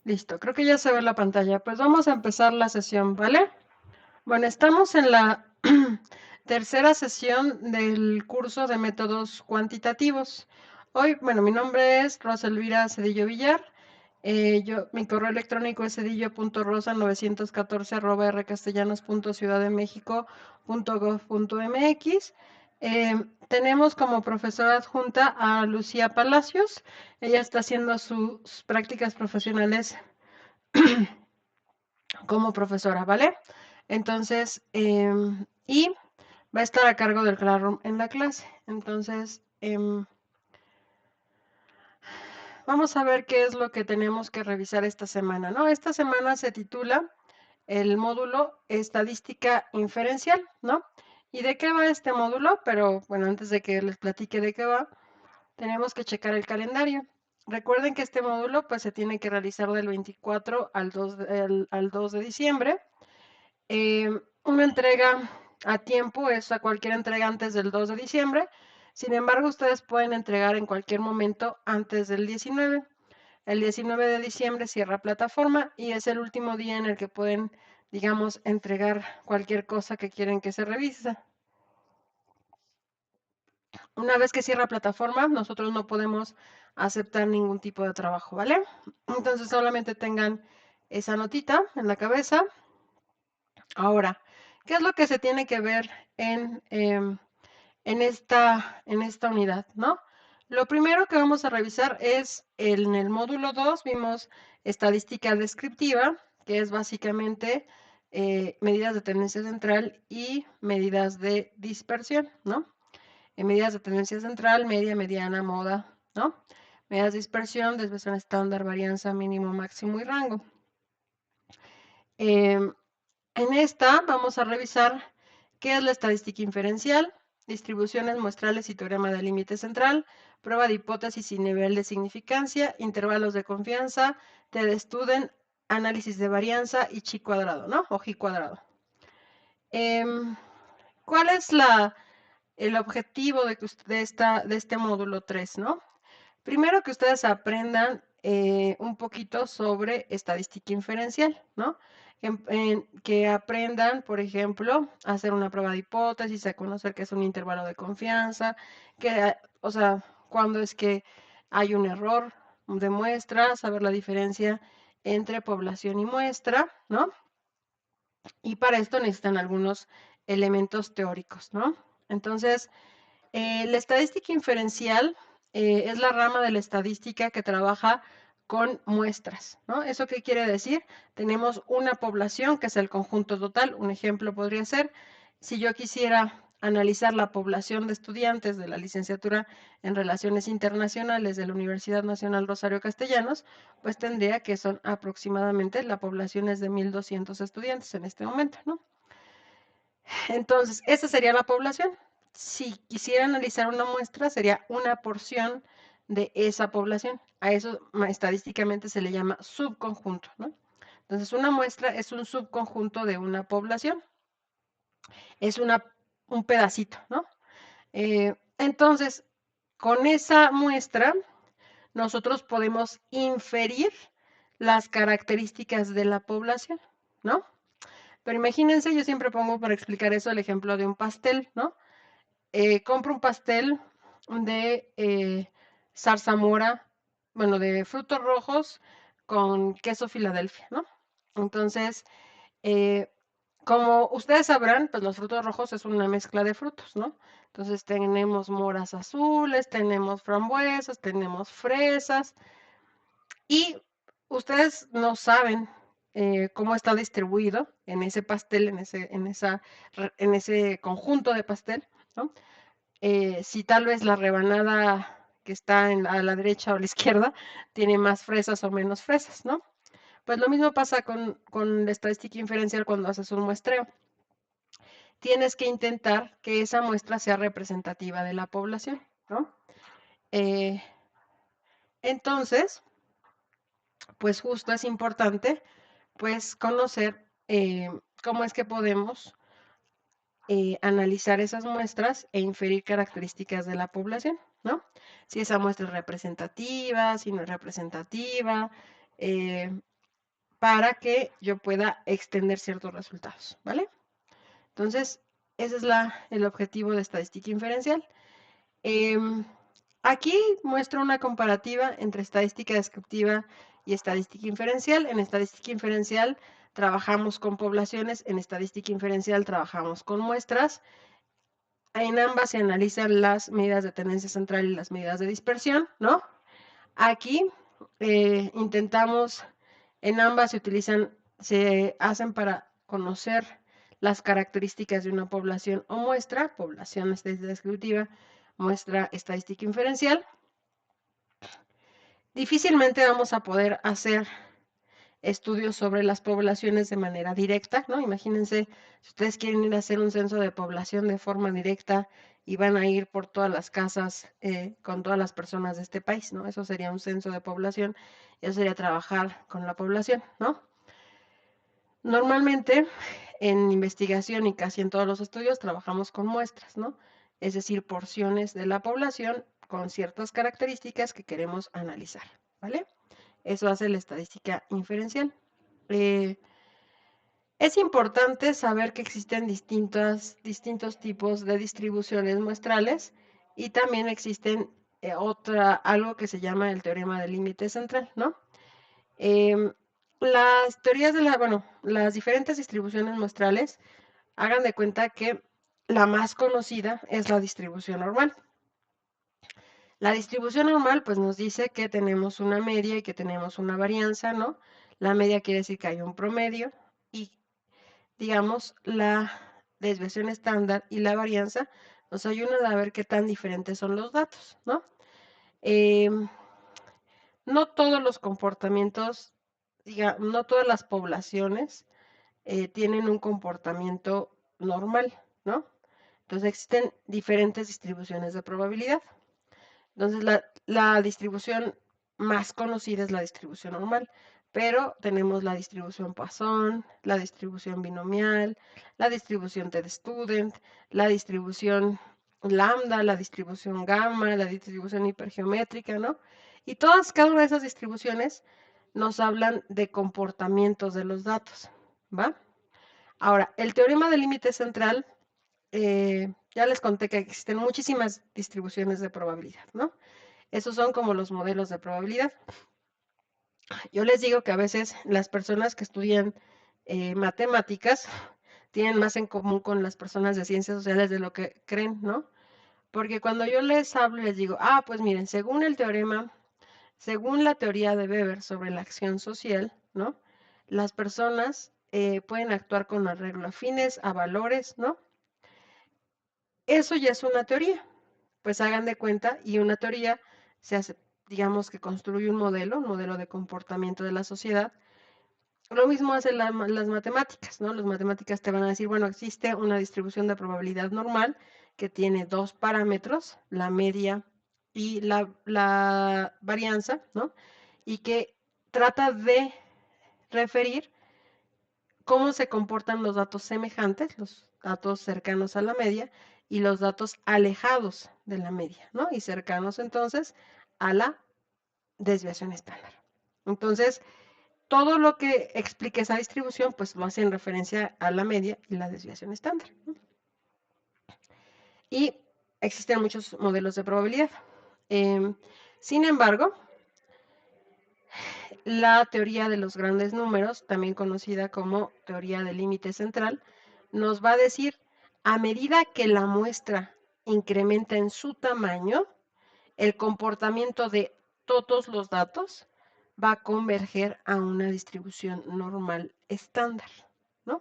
Listo, creo que ya se ve la pantalla. Pues vamos a empezar la sesión, ¿vale? Bueno, estamos en la tercera sesión del curso de métodos cuantitativos. Hoy, bueno, mi nombre es Rosa Elvira Cedillo Villar. Mi correo electrónico es cedillo.rosa914@rcastellanos.ciudaddemexico.gov.mx. Tenemos como profesora adjunta a Lucía Palacios. Ella está haciendo sus prácticas profesionales como profesora, ¿vale? Entonces, y va a estar a cargo del Classroom en la clase. Entonces, vamos a ver qué es lo que tenemos que revisar esta semana, ¿no? Esta semana se titula el módulo Estadística Inferencial, ¿no? ¿Y de qué va este módulo? Pero bueno, antes de que les platique de qué va, tenemos que checar el calendario. Recuerden que este módulo pues se tiene que realizar del 24 al 2 de diciembre. Una entrega a tiempo es a cualquier entrega antes del 2 de diciembre. Sin embargo, ustedes pueden entregar en cualquier momento antes del 19. El 19 de diciembre cierra plataforma y es el último día en el que pueden, digamos, entregar cualquier cosa que quieren que se revise. Una vez que cierra plataforma, nosotros no podemos aceptar ningún tipo de trabajo, ¿vale? Entonces solamente tengan esa notita en la cabeza. Ahora, ¿qué es lo que se tiene que ver en esta unidad, ¿no? Lo primero que vamos a revisar es en el módulo 2 vimos estadística descriptiva, que es básicamente medidas de tendencia central y medidas de dispersión, ¿no? En medidas de tendencia central, media, mediana, moda, ¿no? Medidas de dispersión, desviación estándar, varianza, mínimo, máximo y rango. En esta vamos a revisar qué es la estadística inferencial, distribuciones muestrales y teorema del límite central, prueba de hipótesis y nivel de significancia, intervalos de confianza, T-de-Student, análisis de varianza y chi cuadrado, ¿no? O ji cuadrado. ¿Cuál es el objetivo de este módulo 3, ¿no? Primero que ustedes aprendan un poquito sobre estadística inferencial, ¿no? Que aprendan, por ejemplo, a hacer una prueba de hipótesis, a conocer qué es un intervalo de confianza, o sea, cuándo es que hay un error de muestra, saber la diferencia entre población y muestra, ¿no? Y para esto necesitan algunos elementos teóricos, ¿no? Entonces, la estadística inferencial es la rama de la estadística que trabaja con muestras, ¿no? ¿Eso qué quiere decir? Tenemos una población que es el conjunto total. Un ejemplo podría ser, si yo quisiera analizar la población de estudiantes de la licenciatura en Relaciones Internacionales de la Universidad Nacional Rosario Castellanos, pues tendría que son aproximadamente, la población es de 1,200 estudiantes en este momento, ¿no? Entonces, esa sería la población. Si quisiera analizar una muestra, sería una porción de esa población. A eso estadísticamente se le llama subconjunto, ¿no? Entonces, una muestra es un subconjunto de una población. Es un pedacito, ¿no? Entonces, con esa muestra, nosotros podemos inferir las características de la población, ¿no? Pero imagínense, yo siempre pongo para explicar eso el ejemplo de un pastel, ¿no? Compro un pastel de zarzamora, bueno, de frutos rojos con queso Filadelfia, ¿no? Entonces, eh, como ustedes sabrán, pues los frutos rojos es una mezcla de frutos, ¿no? Entonces tenemos moras azules, tenemos frambuesas, tenemos fresas y ustedes no saben cómo está distribuido en ese pastel, en ese conjunto de pastel, ¿no? Si tal vez la rebanada que está a la derecha o a la izquierda tiene más fresas o menos fresas, ¿no? Pues lo mismo pasa con la estadística inferencial cuando haces un muestreo. Tienes que intentar que esa muestra sea representativa de la población, ¿no? Eh, entonces, pues justo es importante, pues conocer cómo es que podemos analizar esas muestras e inferir características de la población, ¿no? Si esa muestra es representativa, si no es representativa, para que yo pueda extender ciertos resultados, ¿vale? Entonces, ese es el objetivo de estadística inferencial. Aquí muestro una comparativa entre estadística descriptiva y estadística inferencial. En estadística inferencial trabajamos con poblaciones, en estadística inferencial trabajamos con muestras. En ambas se analizan las medidas de tendencia central y las medidas de dispersión, ¿no? Aquí intentamos, en ambas se hacen para conocer las características de una población o muestra, población estadística descriptiva, muestra estadística inferencial. Difícilmente vamos a poder hacer estudios sobre las poblaciones de manera directa, ¿no? Imagínense, si ustedes quieren ir a hacer un censo de población de forma directa y van a ir por todas las casas con todas las personas de este país, ¿no? Eso sería un censo de población, eso sería trabajar con la población, ¿no? Normalmente en investigación y casi en todos los estudios trabajamos con muestras, ¿no? Es decir, porciones de la población con ciertas características que queremos analizar, ¿vale? Eso hace la estadística inferencial. Es importante saber que existen distintos tipos de distribuciones muestrales y también existen algo que se llama el teorema del límite central, ¿no? Las teorías las diferentes distribuciones muestrales, hagan de cuenta que la más conocida es la distribución normal. La distribución normal, pues nos dice que tenemos una media y que tenemos una varianza, ¿no? La media quiere decir que hay un promedio y, digamos, la desviación estándar y la varianza nos ayudan a ver qué tan diferentes son los datos, ¿no? No todos los comportamientos, no todas las poblaciones tienen un comportamiento normal, ¿no? Entonces existen diferentes distribuciones de probabilidad. Entonces la distribución más conocida es la distribución normal, pero tenemos la distribución Poisson, la distribución binomial, la distribución t-student, la distribución lambda, la distribución gamma, la distribución hipergeométrica, ¿no? Y cada una de esas distribuciones nos hablan de comportamientos de los datos, ¿va? Ahora, el teorema del límite central, ya les conté que existen muchísimas distribuciones de probabilidad, ¿no? Esos son como los modelos de probabilidad. Yo les digo que a veces las personas que estudian matemáticas tienen más en común con las personas de ciencias sociales de lo que creen, ¿no? Porque cuando yo les hablo, les digo, pues miren, según el teorema, según la teoría de Weber sobre la acción social, ¿no? Las personas pueden actuar con arreglo a fines, a valores, ¿no? Eso ya es una teoría, pues hagan de cuenta, y una teoría se hace, digamos que construye un modelo de comportamiento de la sociedad. Lo mismo hacen las matemáticas, ¿no? Las matemáticas te van a decir, bueno, existe una distribución de probabilidad normal que tiene dos parámetros, la media y la varianza, ¿no? Y que trata de referir cómo se comportan los datos semejantes, los datos cercanos a la media, y los datos alejados de la media, ¿no? Y cercanos entonces a la desviación estándar. Entonces, todo lo que explique esa distribución, pues lo hace en referencia a la media y la desviación estándar. Y existen muchos modelos de probabilidad. Sin embargo, la teoría de los grandes números, también conocida como teoría del límite central, nos va a decir, a medida que la muestra incrementa en su tamaño, el comportamiento de todos los datos va a converger a una distribución normal estándar, ¿no?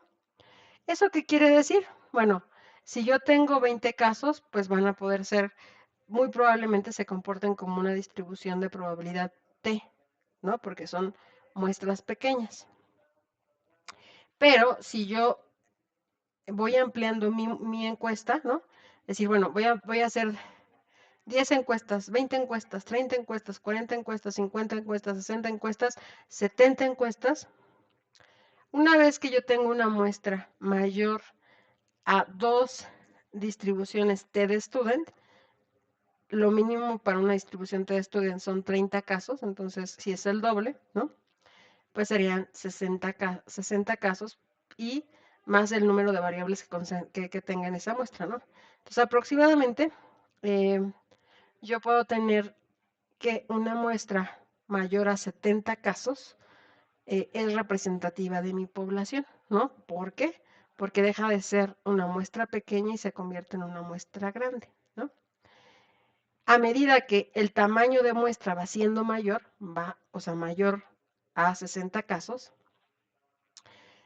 ¿Eso qué quiere decir? Bueno, si yo tengo 20 casos, pues van a poder ser, muy probablemente se comporten como una distribución de probabilidad T, ¿no? Porque son muestras pequeñas. Pero si yo voy ampliando mi encuesta, ¿no? Es decir, bueno, voy a hacer 10 encuestas, 20 encuestas, 30 encuestas, 40 encuestas, 50 encuestas, 60 encuestas, 70 encuestas. Una vez que yo tengo una muestra mayor a 2 distribuciones t-student, lo mínimo para una distribución t-student son 30 casos, entonces si es el doble, ¿no? pues serían 60 casos y más el número de variables que tenga en esa muestra, ¿no? Entonces, aproximadamente, yo puedo tener que una muestra mayor a 70 casos es representativa de mi población, ¿no? ¿Por qué? Porque deja de ser una muestra pequeña y se convierte en una muestra grande, ¿no? A medida que el tamaño de muestra va siendo mayor, o sea, mayor a 60 casos,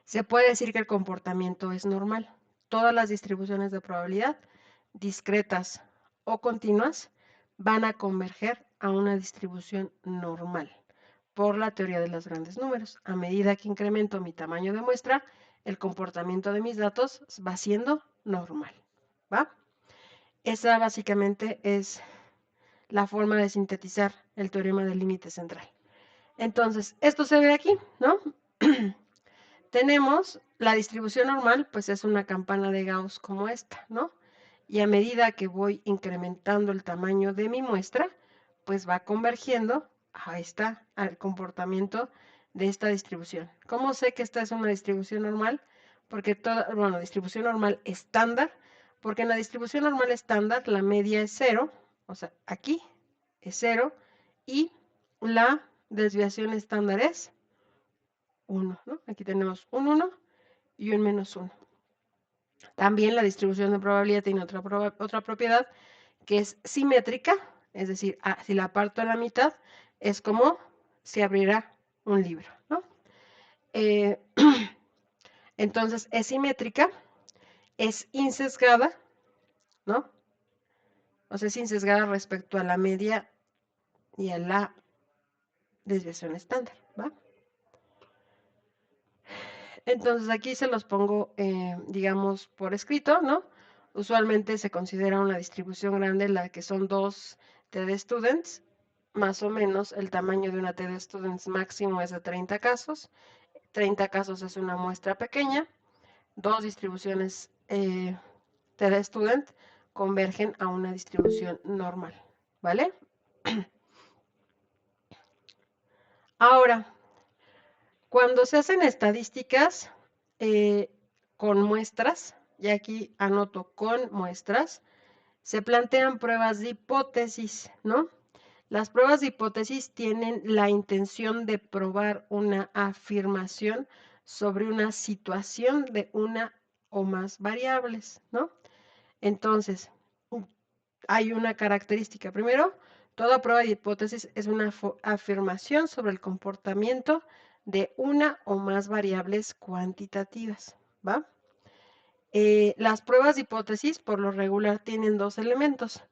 se puede decir que el comportamiento es normal. Todas las distribuciones de probabilidad, discretas o continuas, van a converger a una distribución normal por la teoría de los grandes números. A medida que incremento mi tamaño de muestra, el comportamiento de mis datos va siendo normal, ¿va? Esa básicamente es la forma de sintetizar el teorema del límite central. Entonces, esto se ve aquí, ¿no? Tenemos la distribución normal, pues es una campana de Gauss como esta, ¿no? Y a medida que voy incrementando el tamaño de mi muestra, pues va convergiendo al comportamiento de esta distribución. ¿Cómo sé que esta es una distribución normal? Porque bueno, distribución normal estándar, porque en la distribución normal estándar la media es 0, o sea, aquí es 0, y la desviación estándar es 1, ¿no? Aquí tenemos un 1 y un menos 1. También la distribución de probabilidad tiene otra propiedad que es simétrica, es decir, si la parto a la mitad, es como si abriera un libro, ¿no? Eh, entonces, es simétrica, es insesgada, ¿no? O sea, es insesgada respecto a la media y a la desviación estándar, ¿va? Entonces, aquí se los pongo, digamos, por escrito, ¿no? Usualmente se considera una distribución grande la que son 2 TD students, más o menos el tamaño de una TD students máximo es de 30 casos. 30 casos es una muestra pequeña. Dos distribuciones TD student convergen a una distribución normal, ¿vale? Ahora, cuando se hacen estadísticas con muestras, y aquí anoto con muestras, se plantean pruebas de hipótesis, ¿no? Las pruebas de hipótesis tienen la intención de probar una afirmación sobre una situación de una o más variables, ¿no? Entonces, hay una característica. Primero, toda prueba de hipótesis es una afirmación sobre el comportamiento de una o más variables cuantitativas, ¿va? Las pruebas de hipótesis por lo regular tienen dos elementos,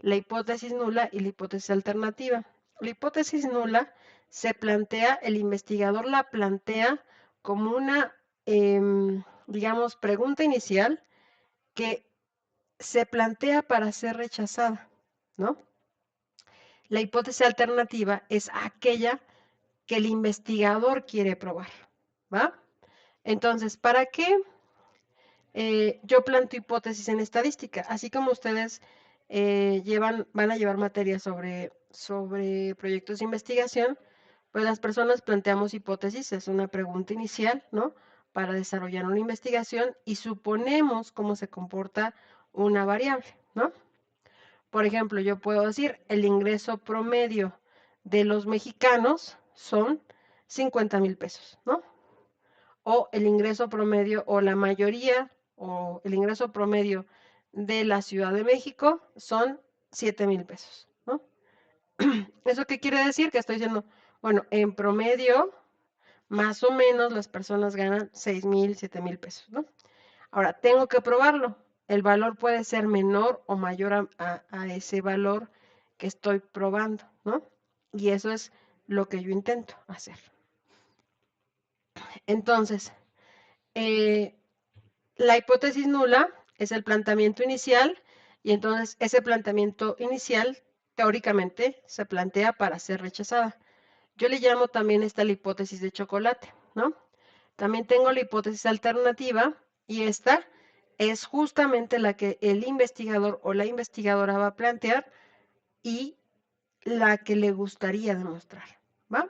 la hipótesis nula y la hipótesis alternativa. La hipótesis nula se plantea, el investigador la plantea como una, digamos, pregunta inicial que se plantea para ser rechazada, ¿no? La hipótesis alternativa es aquella que el investigador quiere probar, ¿va? Entonces, ¿para qué yo planteo hipótesis en estadística? Así como ustedes van a llevar materias sobre proyectos de investigación, pues las personas planteamos hipótesis, es una pregunta inicial, ¿no? Para desarrollar una investigación y suponemos cómo se comporta una variable, ¿no? Por ejemplo, yo puedo decir, el ingreso promedio de los mexicanos son 50,000 pesos, ¿no? O el ingreso promedio, o la mayoría, o el ingreso promedio de la Ciudad de México son 7,000 pesos, ¿no? ¿Eso qué quiere decir? Que estoy diciendo, bueno, en promedio, más o menos las personas ganan 6,000, 7,000 pesos, ¿no? Ahora, tengo que probarlo. El valor puede ser menor o mayor a ese valor que estoy probando, ¿no? Y eso es lo que yo intento hacer. Entonces, la hipótesis nula es el planteamiento inicial y entonces ese planteamiento inicial teóricamente se plantea para ser rechazada. Yo le llamo también esta la hipótesis de chocolate, ¿no? También tengo la hipótesis alternativa y esta es justamente la que el investigador o la investigadora va a plantear y la que le gustaría demostrar, ¿va?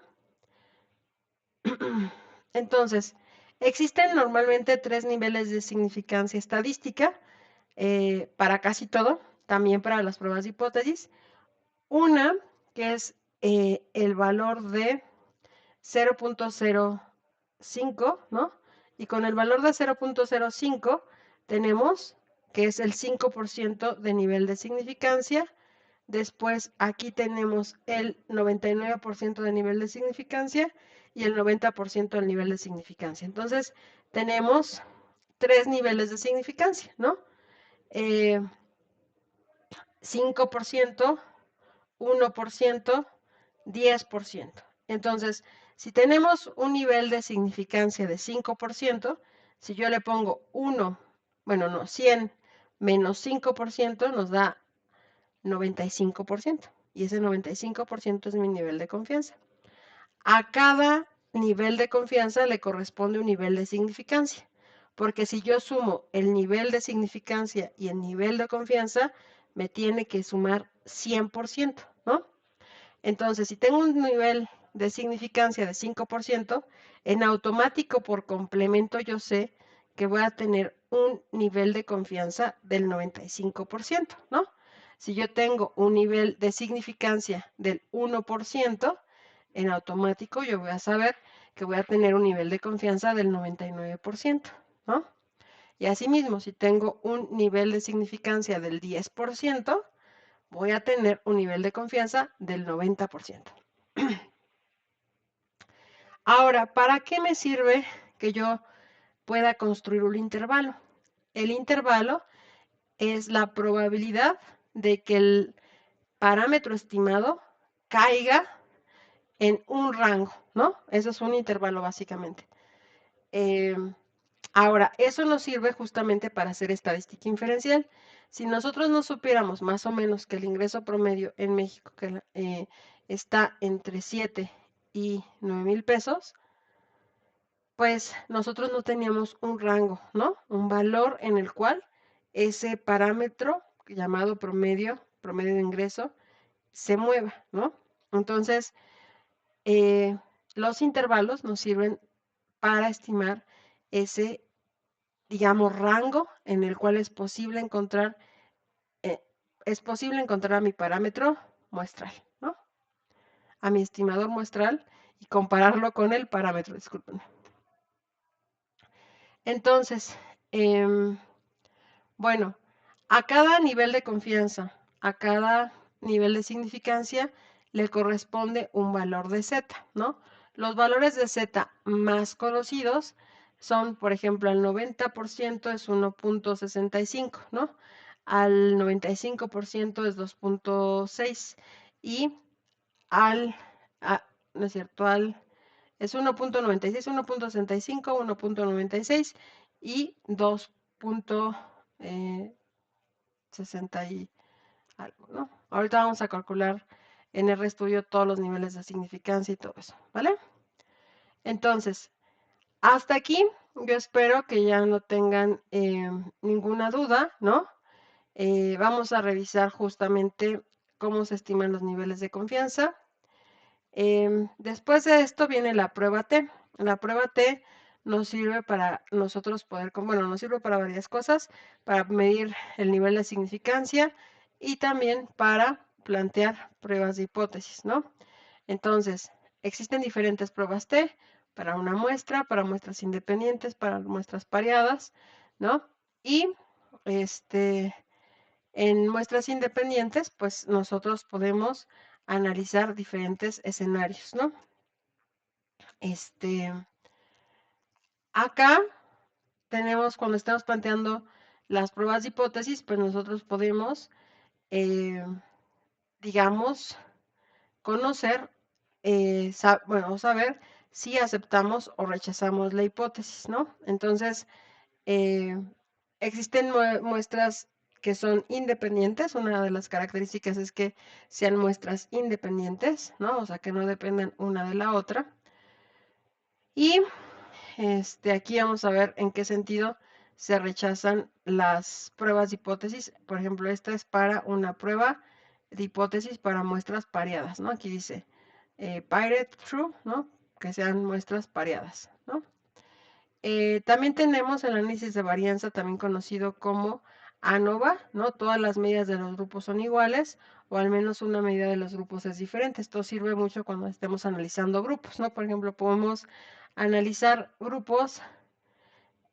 Entonces, existen normalmente 3 niveles de significancia estadística para casi todo, también para las pruebas de hipótesis. Una que es el valor de 0.05, ¿no? Y con el valor de 0.05 tenemos que es el 5% de nivel de significancia. Después aquí tenemos el 99% de nivel de significancia y el 90% del nivel de significancia. Entonces tenemos 3 niveles de significancia, ¿no? 5%, 1%, 10%. Entonces, si tenemos un nivel de significancia de 5%, si yo le pongo 1, bueno, no, 100 menos 5% nos da 95%. Y ese 95% es mi nivel de confianza. A cada nivel de confianza le corresponde un nivel de significancia. Porque si yo sumo el nivel de significancia y el nivel de confianza, me tiene que sumar 100%, ¿no? Entonces, si tengo un nivel de significancia de 5%, en automático por complemento yo sé que voy a tener un nivel de confianza del 95%, ¿no? Si yo tengo un nivel de significancia del 1%, en automático yo voy a saber que voy a tener un nivel de confianza del 99%, ¿no? Y asimismo, si tengo un nivel de significancia del 10%, voy a tener un nivel de confianza del 90%. Ahora, ¿para qué me sirve que yo pueda construir un intervalo? El intervalo es la probabilidad de que el parámetro estimado caiga en un rango, ¿no? Eso es un intervalo básicamente. Ahora, eso nos sirve justamente para hacer estadística inferencial. Si nosotros no supiéramos más o menos que el ingreso promedio en México está entre 7 y 9,000 pesos, pues nosotros no teníamos un rango, ¿no? Un valor en el cual ese parámetro llamado promedio de ingreso, se mueva, ¿no? Entonces, los intervalos nos sirven para estimar ese, digamos, rango en el cual eh, es posible encontrar a mi parámetro muestral, ¿no? A mi estimador muestral y compararlo con el parámetro, disculpen. Entonces, bueno, a cada nivel de confianza, a cada nivel de significancia, le corresponde un valor de z, ¿no? Los valores de z más conocidos son, por ejemplo, al 90% es 1.65, ¿no? Al 95% es 2.6 y al, no es cierto, es 1.96, 1.65, 1.96 y 2.60 y algo, ¿no? Ahorita vamos a calcular en RStudio todos los niveles de significancia y todo eso, ¿vale? Entonces, hasta aquí yo espero que ya no tengan ninguna duda, ¿no? Vamos a revisar justamente cómo se estiman los niveles de confianza. Después de esto viene la prueba T. La prueba T nos sirve para nosotros poder, bueno, nos sirve para varias cosas, para medir el nivel de significancia y también para plantear pruebas de hipótesis, ¿no? Entonces, existen diferentes pruebas T para una muestra, para muestras independientes, para muestras pareadas, ¿no? Y en muestras independientes, pues nosotros podemos analizar diferentes escenarios, ¿no? Acá tenemos, cuando estamos planteando las pruebas de hipótesis, pues nosotros podemos, digamos, conocer, bueno, saber si aceptamos o rechazamos la hipótesis, ¿no? Entonces, existen muestras que son independientes. Una de las características es que sean muestras independientes, ¿no? O sea, que no dependan una de la otra. Y aquí vamos a ver en qué sentido se rechazan las pruebas de hipótesis. Por ejemplo, esta es para una prueba de hipótesis para muestras pareadas, ¿no? Aquí dice Pirate True, ¿no? que sean muestras pareadas, ¿no? También tenemos el análisis de varianza, también conocido como ANOVA, ¿no? Todas las medidas de los grupos son iguales, o al menos una medida de los grupos es diferente. Esto sirve mucho cuando estemos analizando grupos, ¿no? Por ejemplo, podemos analizar grupos.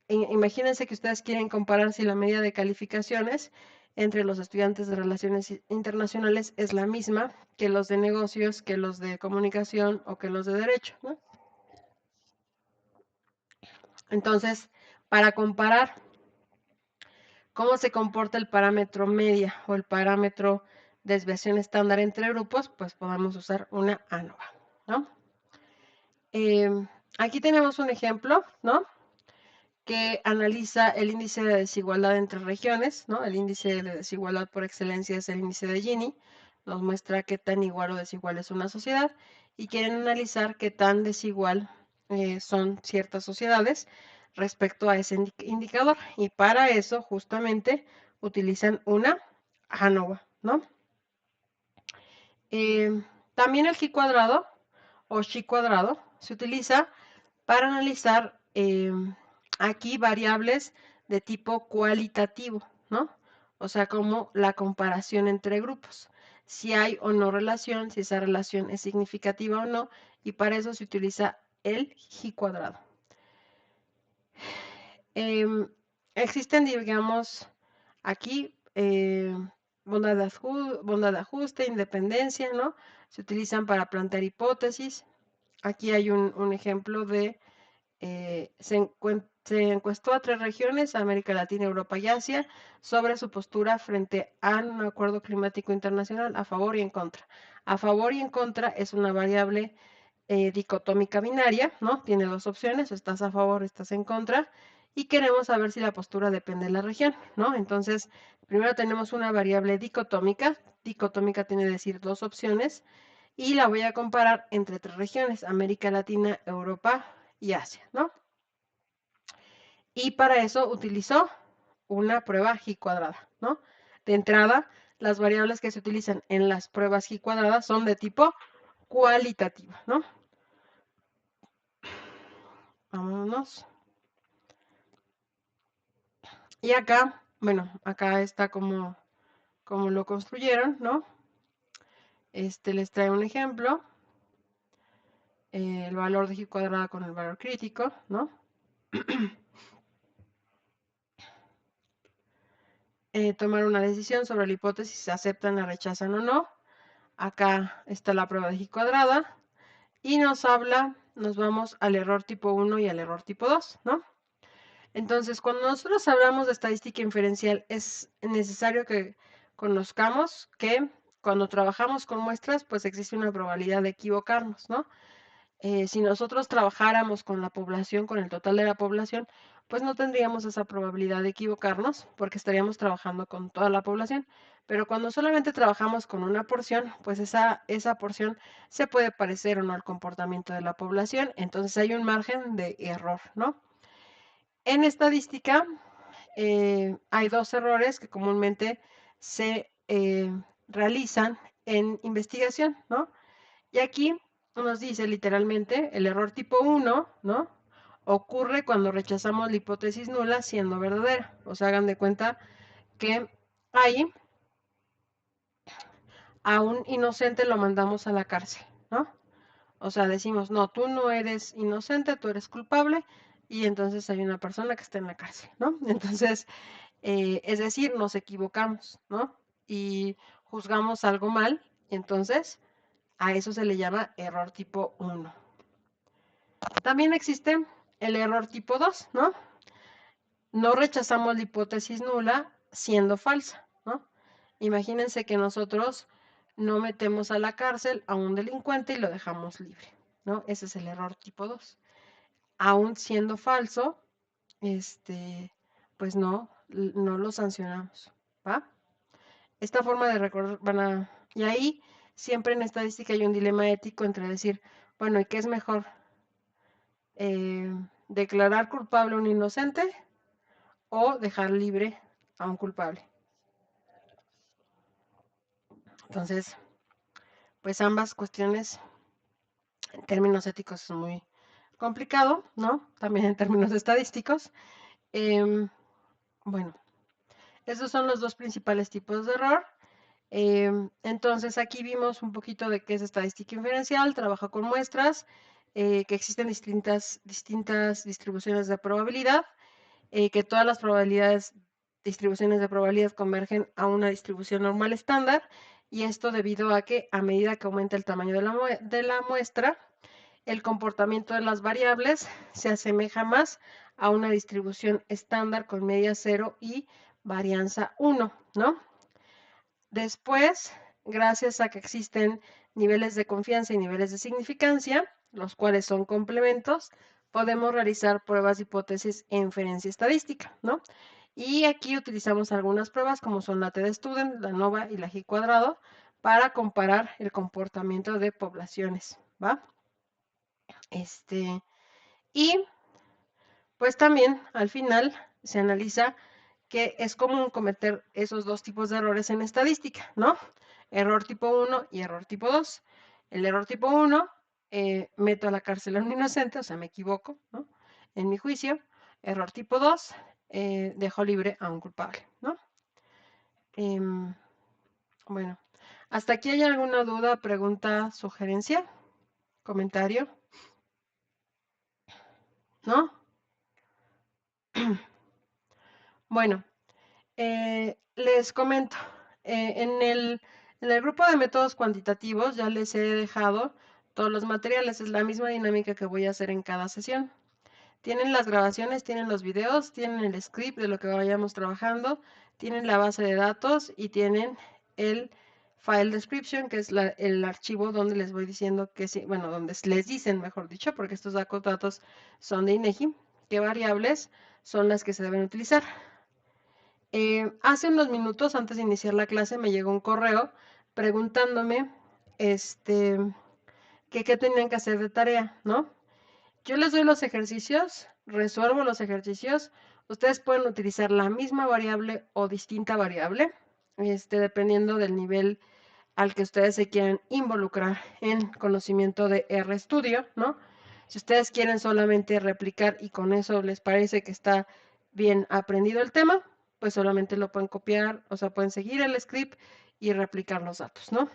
Imagínense que ustedes quieren comparar si la medida de calificaciones entre los estudiantes de relaciones internacionales es la misma que los de negocios, que los de comunicación o que los de derecho, ¿no? Entonces, para comparar cómo se comporta el parámetro media o el parámetro desviación estándar entre grupos, pues podemos usar una ANOVA, ¿no? Aquí tenemos un ejemplo, ¿no? Que analiza el índice de desigualdad entre regiones, ¿no? El índice de desigualdad por excelencia es el índice de Gini, nos muestra qué tan igual o desigual es una sociedad y quieren analizar qué tan desigual son ciertas sociedades respecto a ese indicador y para eso justamente utilizan una ANOVA, ¿no? También el G cuadrado o Chi cuadrado se utiliza para analizar aquí variables de tipo cualitativo, ¿no? O sea, como la comparación entre grupos, si hay o no relación, si esa relación es significativa o no, y para eso se utiliza el G cuadrado. Existen, digamos, aquí bondad de ajuste, independencia, ¿no? Se utilizan para plantear hipótesis. Aquí hay un ejemplo de se encuestó a 3 regiones, América Latina, Europa y Asia, sobre su postura frente a un acuerdo climático internacional a favor y en contra. A favor y en contra es una variable dicotómica binaria, ¿no? Tiene dos opciones, estás a favor, estás en contra, y queremos saber si la postura depende de la región, ¿no? Entonces, primero tenemos una variable dicotómica tiene que decir dos opciones, y la voy a comparar entre 3 regiones, América Latina, Europa y Asia, ¿no? Y para eso utilizó una prueba G cuadrada, ¿no? De entrada, las variables que se utilizan en las pruebas G cuadradas son de tipo cualitativa, ¿no? Vámonos. Y acá, bueno, acá está como lo construyeron, ¿no? Les trae un ejemplo, el valor de G cuadrada con el valor crítico, ¿no? Tomar una decisión sobre la hipótesis, si aceptan, la rechazan o no. Acá está la prueba de G cuadrada y nos vamos al error tipo 1 y al error tipo 2, ¿no? Entonces, cuando nosotros hablamos de estadística inferencial, es necesario que conozcamos que cuando trabajamos con muestras, pues existe una probabilidad de equivocarnos, ¿no? Si nosotros trabajáramos con la población, con el total de la población, pues no tendríamos esa probabilidad de equivocarnos porque estaríamos trabajando con toda la población. Pero cuando solamente trabajamos con una porción, pues esa porción se puede parecer o no al comportamiento de la población, entonces hay un margen de error, ¿no? En estadística hay dos errores que comúnmente se realizan en investigación, ¿no? Y aquí nos dice literalmente el error tipo 1, ¿no? Ocurre cuando rechazamos la hipótesis nula siendo verdadera. O sea, hagan de cuenta que ahí a un inocente lo mandamos a la cárcel, ¿no? O sea, decimos, no, tú no eres inocente, tú eres culpable, y entonces hay una persona que está en la cárcel, ¿no? Entonces, es decir, nos equivocamos, ¿no? Y juzgamos algo mal, entonces a eso se le llama error tipo 1. También existe el error tipo 2, ¿no? No rechazamos la hipótesis nula siendo falsa, ¿no? Imagínense que nosotros no metemos a la cárcel a un delincuente y lo dejamos libre, ¿no? Ese es el error tipo 2. Aún siendo falso, pues no lo sancionamos, ¿va? Esta forma de recordar y ahí siempre en estadística hay un dilema ético entre decir, bueno, ¿y qué es mejor? Declarar culpable a un inocente o dejar libre a un culpable. Entonces, pues ambas cuestiones En términos éticos es muy complicado, ¿no? También en términos estadísticos. Bueno, esos son los dos principales tipos de error. Entonces aquí vimos un poquito de qué es estadística inferencial, trabaja con muestras, que existen distintas distribuciones de probabilidad, que todas las distribuciones de probabilidad convergen a una distribución normal estándar, y esto debido a que a medida que aumenta el tamaño de la muestra, el comportamiento de las variables se asemeja más a una distribución estándar con media 0 y varianza 1, ¿no? Después, gracias a que existen niveles de confianza y niveles de significancia, los cuales son complementos, podemos realizar pruebas de hipótesis e inferencia estadística, ¿no? Y aquí utilizamos algunas pruebas como son la t-de-Student, la ANOVA y la G-cuadrado para comparar el comportamiento de poblaciones, ¿va? Y pues también al final se analiza que es común cometer esos dos tipos de errores en estadística, ¿no? Error tipo 1 y error tipo 2. El error tipo 1, meto a la cárcel a un inocente, o sea, me equivoco, ¿no? En mi juicio. Error tipo 2, dejo libre a un culpable, ¿no? Bueno, ¿hasta aquí hay alguna duda, pregunta, sugerencia, comentario? ¿No? Bueno, les comento, en el grupo de métodos cuantitativos ya les he dejado todos los materiales, es la misma dinámica que voy a hacer en cada sesión. Tienen las grabaciones, tienen los videos, tienen el script de lo que vayamos trabajando, tienen la base de datos y tienen el file description, que es el archivo donde les voy diciendo que sí, bueno, donde les dicen, mejor dicho, porque estos datos son de INEGI, qué variables son las que se deben utilizar. Hace unos minutos antes de iniciar la clase me llegó un correo preguntándome que qué tenían que hacer de tarea, ¿no? Yo les doy los ejercicios, resuelvo los ejercicios. Ustedes pueden utilizar la misma variable o distinta variable, dependiendo del nivel al que ustedes se quieran involucrar en conocimiento de RStudio, ¿no? Si ustedes quieren solamente replicar y con eso les parece que está bien aprendido el tema, pues solamente lo pueden copiar, o sea, pueden seguir el script y replicar los datos, ¿no?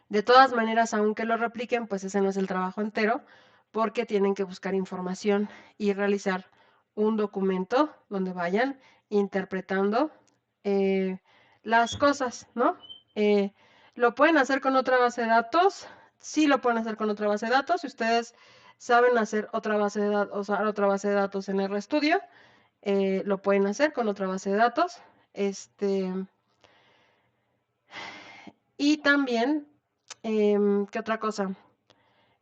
De todas maneras, aunque lo repliquen, pues ese no es el trabajo entero, porque tienen que buscar información y realizar un documento donde vayan interpretando las cosas, ¿no? Eh, ¿Lo pueden hacer con otra base de datos? Sí lo pueden hacer con otra base de datos. Si ustedes saben hacer otra base de datos, usar otra base de datos en RStudio, lo pueden hacer con otra base de datos. Y también, ¿qué otra cosa?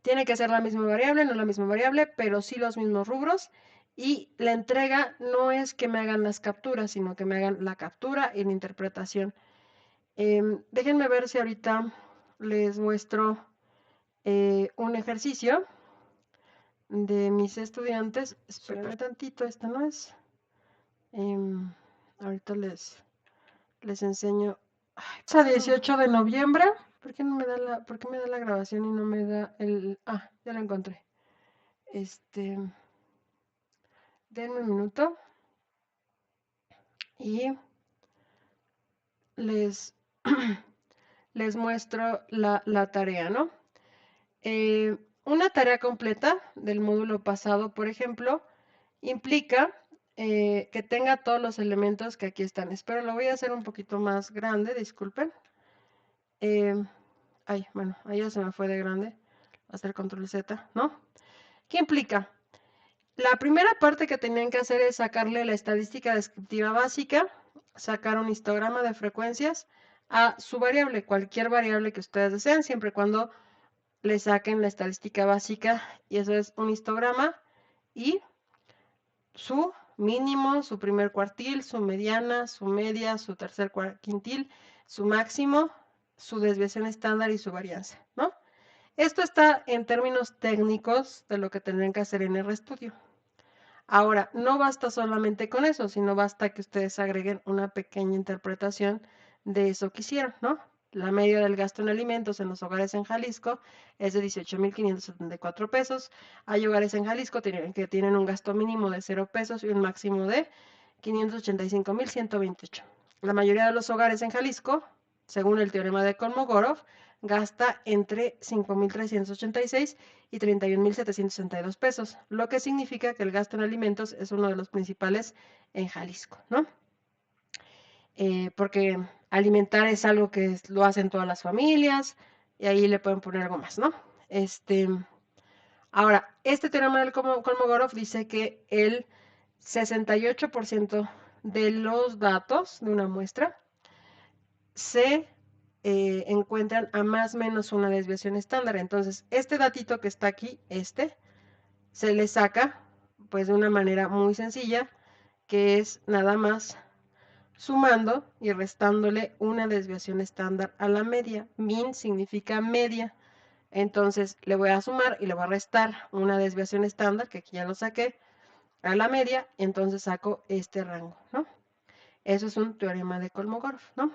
Tiene que ser la misma variable, no la misma variable, pero sí los mismos rubros. Y la entrega no es que me hagan las capturas, sino que me hagan la captura y la interpretación. Déjenme ver si ahorita les muestro un ejercicio de mis estudiantes. Espérenme tantito, esta no es. Ahorita les enseño. Ay, es a 18 de noviembre. ¿Por qué no me da por qué me da la grabación y no me da el... Ah, ya lo encontré. Denme un minuto y les, les muestro la tarea, ¿no? Una tarea completa del módulo pasado, por ejemplo, implica que tenga todos los elementos que aquí están. Espero, lo voy a hacer un poquito más grande, disculpen. Ay, bueno, ahí ya se me fue de grande. Voy a hacer control Z, ¿no? ¿Qué implica? La primera parte que tenían que hacer es sacarle la estadística descriptiva básica, sacar un histograma de frecuencias a su variable, cualquier variable que ustedes deseen, siempre y cuando le saquen la estadística básica, y eso es un histograma y su mínimo, su primer cuartil, su mediana, su media, su tercer quintil, su máximo, su desviación estándar y su varianza, ¿no? Esto está en términos técnicos de lo que tendrían que hacer en RStudio. Ahora, no basta solamente con eso, sino basta que ustedes agreguen una pequeña interpretación de eso que hicieron, ¿no? La media del gasto en alimentos en los hogares en Jalisco es de 18,574 pesos. Hay hogares en Jalisco que tienen un gasto mínimo de 0 pesos y un máximo de 585,128. La mayoría de los hogares en Jalisco, según el teorema de Kolmogorov, gasta entre 5,386 y 31,762 pesos, lo que significa que el gasto en alimentos es uno de los principales en Jalisco, ¿no? Porque alimentar es algo que lo hacen todas las familias y ahí le pueden poner algo más, ¿no? Ahora, este teorema del Kolmogorov dice que el 68% de los datos de una muestra se encuentran a más o menos una desviación estándar. Entonces, este datito que está aquí, se le saca pues de una manera muy sencilla, que es nada más sumando y restándole una desviación estándar a la media. Min significa media. Entonces le voy a sumar y le voy a restar una desviación estándar, que aquí ya lo saqué, a la media, entonces saco este rango, ¿no? Eso es un teorema de Kolmogorov, ¿no?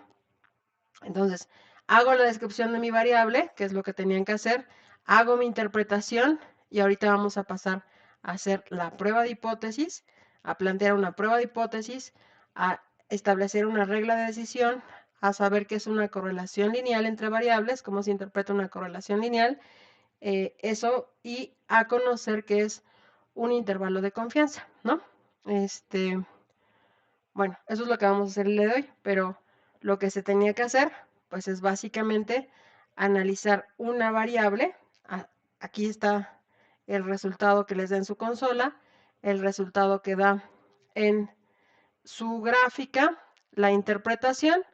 Entonces, hago la descripción de mi variable, que es lo que tenían que hacer, hago mi interpretación y ahorita vamos a pasar a hacer la prueba de hipótesis, a plantear una prueba de hipótesis, a establecer una regla de decisión, a saber qué es una correlación lineal entre variables, cómo se interpreta una correlación lineal, eso, y a conocer qué es un intervalo de confianza, ¿no? Bueno, eso es lo que vamos a hacer el día de hoy, pero lo que se tenía que hacer, pues es básicamente analizar una variable. Aquí está el resultado que les da en su consola, el resultado que da en su gráfica, la interpretación,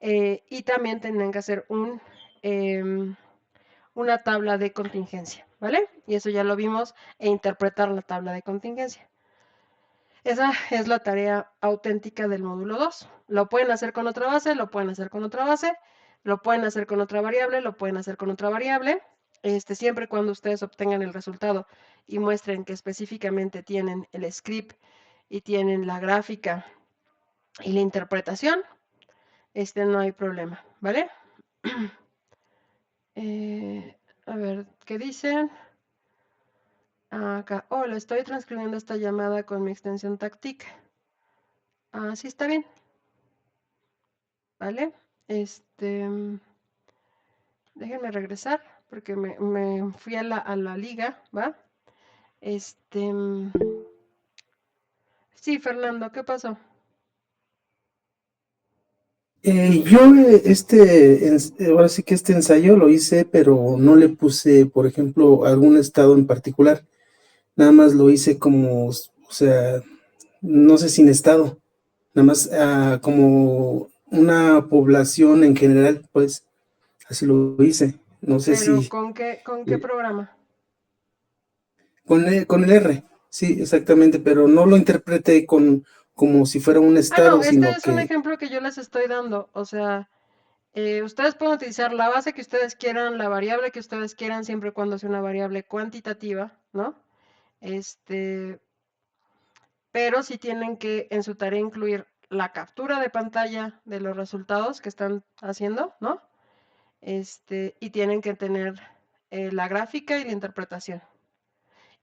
y también tendrán que hacer una tabla de contingencia, ¿vale? Y eso ya lo vimos, e interpretar la tabla de contingencia. Esa es la tarea auténtica del módulo 2. Lo pueden hacer con otra base, lo pueden hacer con otra base, lo pueden hacer con otra variable, lo pueden hacer con otra variable, siempre y cuando ustedes obtengan el resultado y muestren que específicamente tienen el script y tienen la gráfica y la interpretación, no hay problema, ¿vale? A ver, ¿qué dicen? Acá, hola, estoy transcribiendo esta llamada con mi extensión TACTIC. Sí, está bien. ¿Vale? Déjenme regresar porque me fui a la liga, ¿va? Sí, Fernando, ¿qué pasó? Yo ahora sí que este ensayo lo hice, pero no le puse, por ejemplo, algún estado en particular. Nada más lo hice como, o sea, no sé, sin estado. Nada más como una población en general, pues así lo hice. No sé Pero si ¿con qué programa? con el R, sí, exactamente, pero no lo interpreté como si fuera un No, estado, este sino es un que ejemplo que yo les estoy dando. O sea, ustedes pueden utilizar la base que ustedes quieran, la variable que ustedes quieran, siempre y cuando sea una variable cuantitativa, ¿no? Este, pero sí tienen que en su tarea incluir la captura de pantalla de los resultados que están haciendo, ¿no? Y tienen que tener la gráfica y la interpretación.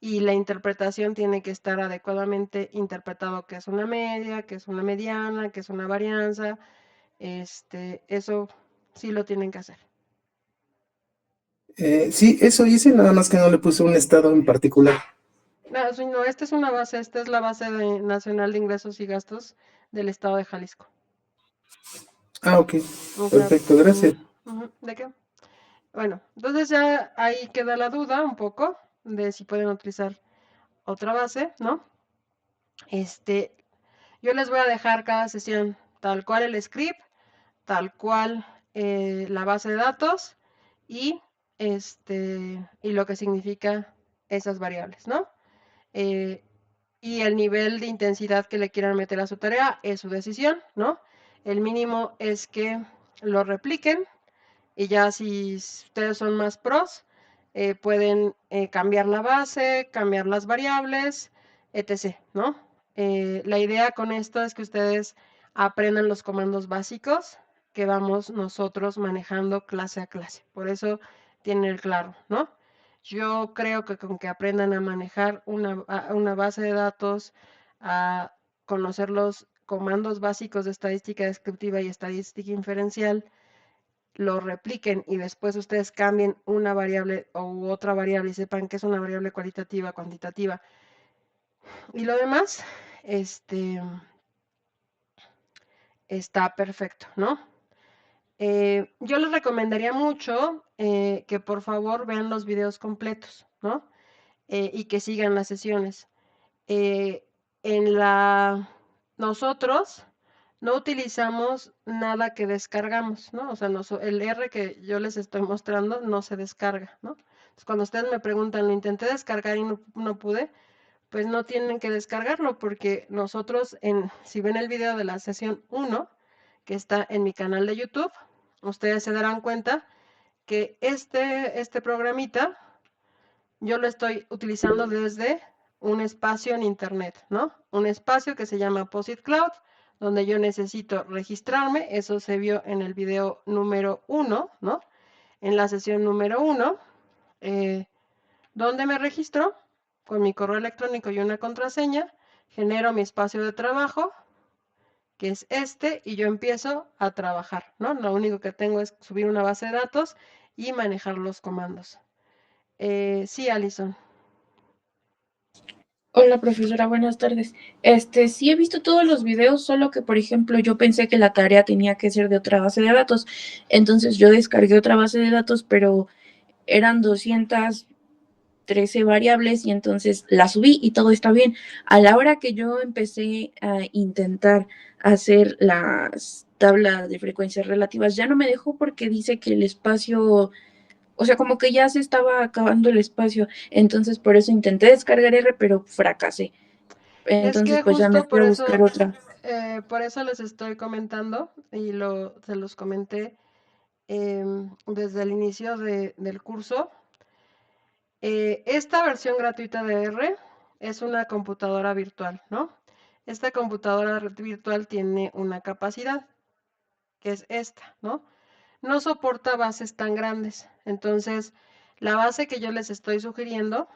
Y la interpretación tiene que estar adecuadamente interpretado que es una media, que es una mediana, que es una varianza. Eso sí lo tienen que hacer. sí, eso hice, nada más que no le puse un estado en particular. No, esta es una base, esta es la base nacional de ingresos y gastos del estado de Jalisco. Ah, ok, O sea, perfecto, gracias. ¿de qué? Bueno, entonces ya ahí queda la duda un poco de si pueden utilizar otra base, ¿no? Yo les voy a dejar cada sesión tal cual el script, tal cual la base de datos y, y lo que significa esas variables, ¿no? Eh, y el nivel de intensidad que le quieran meter a su tarea es su decisión, ¿no? El mínimo es que lo repliquen y ya si ustedes son más pros, pueden cambiar la base, cambiar las variables, etc., ¿no? La idea con esto es que ustedes aprendan los comandos básicos que vamos nosotros manejando clase a clase. Por eso tiene el claro, ¿no? Yo creo que con que aprendan a manejar una base de datos, a conocer los comandos básicos de estadística descriptiva y estadística inferencial, lo repliquen y después ustedes cambien una variable u otra variable y sepan que es una variable cualitativa, cuantitativa. Y lo demás, está perfecto, ¿no? Yo les recomendaría mucho que por favor vean los videos completos, ¿no? Y que sigan las sesiones. En nosotros no utilizamos nada que descargamos, ¿no? O sea, el R que yo les estoy mostrando no se descarga, ¿no? Entonces, cuando ustedes me preguntan, lo intenté descargar y no pude, pues no tienen que descargarlo porque nosotros, si ven el video de la sesión 1, que está en mi canal de YouTube, ustedes se darán cuenta que este programita yo lo estoy utilizando desde un espacio en internet, ¿no? Un espacio que se llama Posit Cloud, donde yo necesito registrarme. Eso se vio en el video número 1, ¿no? En la sesión número 1, donde me registro con mi correo electrónico y una contraseña, genero mi espacio de trabajo, que es y yo empiezo a trabajar, ¿no? Lo único que tengo es subir una base de datos y manejar los comandos. Sí, Alison. Hola, profesora, buenas tardes. Sí he visto todos los videos, solo que, por ejemplo, yo pensé que la tarea tenía que ser de otra base de datos. Entonces yo descargué otra base de datos, pero eran 213 variables y entonces la subí y todo está bien. A la hora que yo empecé a intentar hacer las tablas de frecuencias relativas, ya no me dejó porque dice que el espacio, o sea, como que ya se estaba acabando el espacio. Entonces por eso intenté descargar R, pero fracasé. Es Entonces que pues ya me justo fui a buscar otra. por eso les estoy comentando y se los comenté desde el inicio del curso. Esta versión gratuita de R es una computadora virtual, ¿no? Esta computadora virtual tiene una capacidad, que es esta, ¿no? No soporta bases tan grandes. Entonces, la base que yo les estoy sugiriendo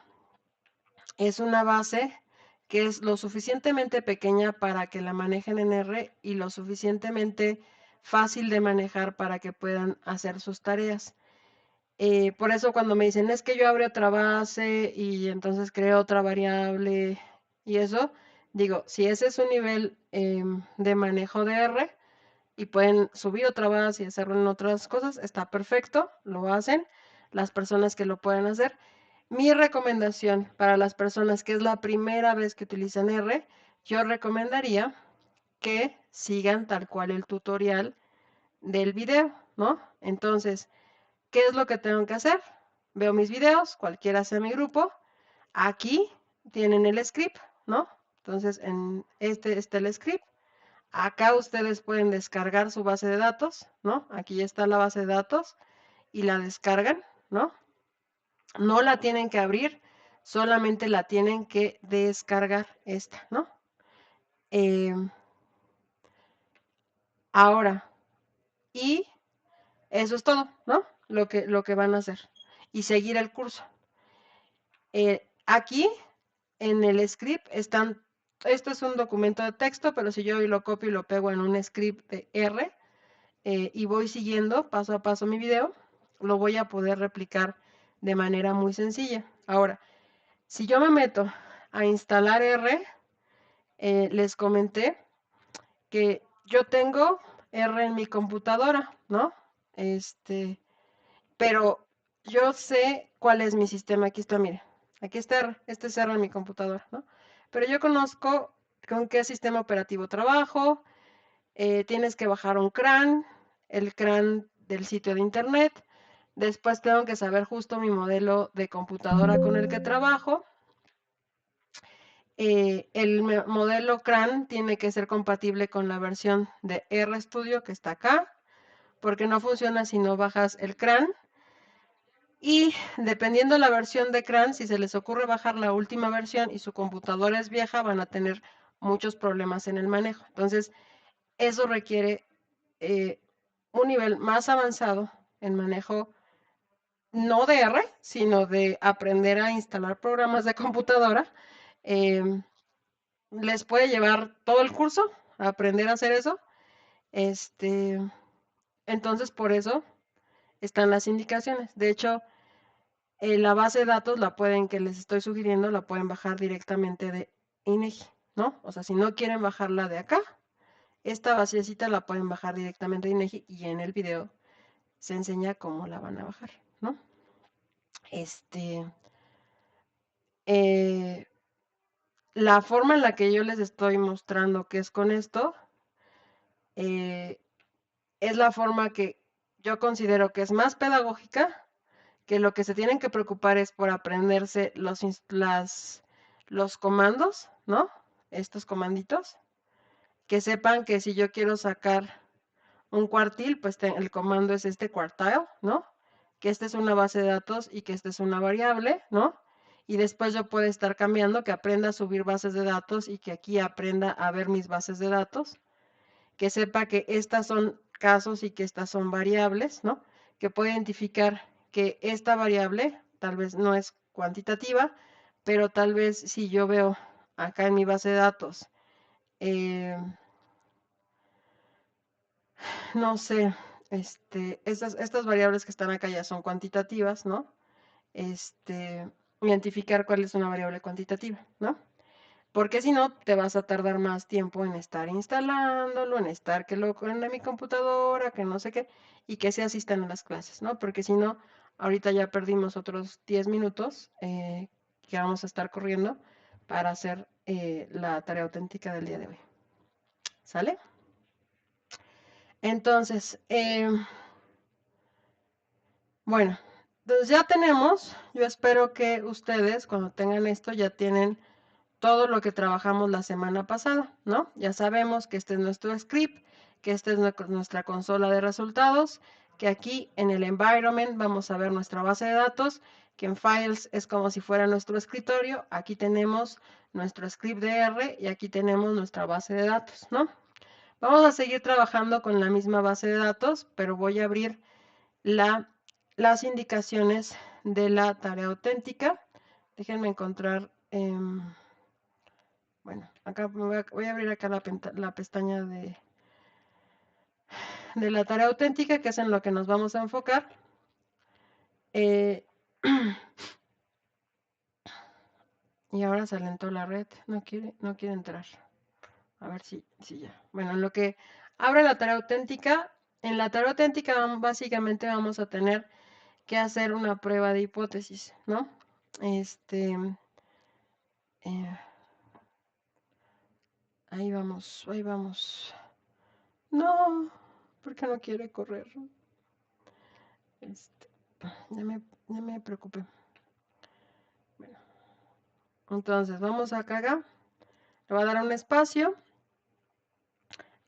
es una base que es lo suficientemente pequeña para que la manejen en R y lo suficientemente fácil de manejar para que puedan hacer sus tareas. Por eso cuando me dicen, es que yo abro otra base y entonces creo otra variable y eso, digo, si ese es un nivel de manejo de R y pueden subir otra base y hacerlo en otras cosas, está perfecto, lo hacen las personas que lo pueden hacer. Mi recomendación para las personas que es la primera vez que utilizan R, yo recomendaría que sigan tal cual el tutorial del video, ¿no? Entonces, ¿qué es lo que tengo que hacer? Veo mis videos, cualquiera sea mi grupo. Aquí tienen el script, ¿no? Entonces, en este está el script. Acá ustedes pueden descargar su base de datos, ¿no? Aquí ya está la base de datos y la descargan, ¿no? No la tienen que abrir, solamente la tienen que descargar esta, ¿no? Ahora, y eso es todo, ¿no? Lo que van a hacer y seguir el curso. Aquí en el script están, esto es un documento de texto, pero si yo hoy lo copio y lo pego en un script de R y voy siguiendo paso a paso mi video, lo voy a poder replicar de manera muy sencilla. Ahora, si yo me meto a instalar R, les comenté que yo tengo R en mi computadora, ¿no? Pero yo sé cuál es mi sistema. Aquí está, mire. Aquí está R, este es R en mi computadora, ¿no? Pero yo conozco con qué sistema operativo trabajo. Tienes que bajar un CRAN, el CRAN del sitio de internet. Después tengo que saber justo mi modelo de computadora con el que trabajo. El modelo CRAN tiene que ser compatible con la versión de RStudio que está acá, porque no funciona si no bajas el CRAN. Y dependiendo la versión de CRAN, si se les ocurre bajar la última versión y su computadora es vieja, van a tener muchos problemas en el manejo. Entonces, eso requiere un nivel más avanzado en manejo no de R, sino de aprender a instalar programas de computadora, em, les puede llevar todo el curso a aprender a hacer eso. Este, entonces, por eso están las indicaciones. De hecho, la base de datos la pueden, que les estoy sugiriendo, la pueden bajar directamente de INEGI, ¿no? O sea, si no quieren bajarla de acá, esta basecita la pueden bajar directamente de INEGI y en el video se enseña cómo la van a bajar, ¿no? Eh, la forma en la que yo les estoy mostrando que es con esto, eh, es la forma que yo considero que es más pedagógica, que lo que se tienen que preocupar es por aprenderse los comandos, ¿no? Estos comanditos, que sepan que si yo quiero sacar un cuartil, pues el comando es este quartile, ¿no? Que esta es una base de datos y que esta es una variable, ¿no? Y después yo puedo estar cambiando, que aprenda a subir bases de datos y que aquí aprenda a ver mis bases de datos, que sepa que estas son casos y que estas son variables, ¿no? Que puede identificar que esta variable tal vez no es cuantitativa, pero tal vez si yo veo acá en mi base de datos, no sé, estas variables que están acá ya son cuantitativas, ¿no? Identificar cuál es una variable cuantitativa, ¿no? Porque si no, te vas a tardar más tiempo en estar instalándolo, en estar que lo en mi computadora, que no sé qué, y que se asistan a las clases, ¿no? Porque si no, ahorita ya perdimos otros 10 minutos que vamos a estar corriendo para hacer la tarea auténtica del día de hoy. ¿Sale? Entonces, bueno, entonces ya tenemos, yo espero que ustedes cuando tengan esto ya tienen todo lo que trabajamos la semana pasada, ¿no? Ya sabemos que este es nuestro script, que esta es nuestra consola de resultados, que aquí en el environment vamos a ver nuestra base de datos, que en files es como si fuera nuestro escritorio, aquí tenemos nuestro script de R y aquí tenemos nuestra base de datos, ¿no? Vamos a seguir trabajando con la misma base de datos, pero voy a abrir las indicaciones de la tarea auténtica. Déjenme encontrar... bueno, acá voy a abrir acá la pestaña de la tarea auténtica, que es en lo que nos vamos a enfocar. Y ahora se alentó la red, no quiere entrar. A ver si ya. Bueno, en lo que abre la tarea auténtica, en la tarea auténtica básicamente vamos a tener que hacer una prueba de hipótesis, ¿no? Ahí vamos, ahí vamos. No, ¿por qué no quiere correr? Ya me preocupé. Bueno, entonces vamos acá, le voy a dar un espacio.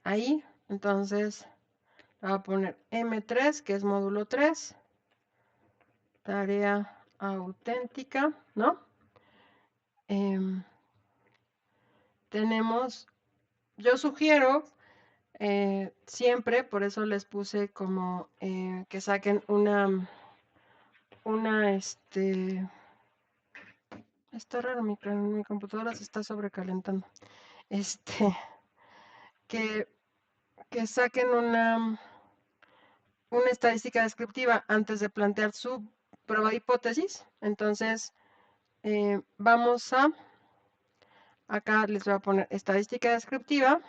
Ahí, entonces, le voy a poner M3, que es módulo 3. Tarea auténtica, ¿no? Tenemos, yo sugiero siempre, por eso les puse como que saquen está raro, mi computadora se está sobrecalentando. Que, que saquen una estadística descriptiva antes de plantear su prueba de hipótesis. Entonces, vamos a, acá les voy a poner estadística descriptiva.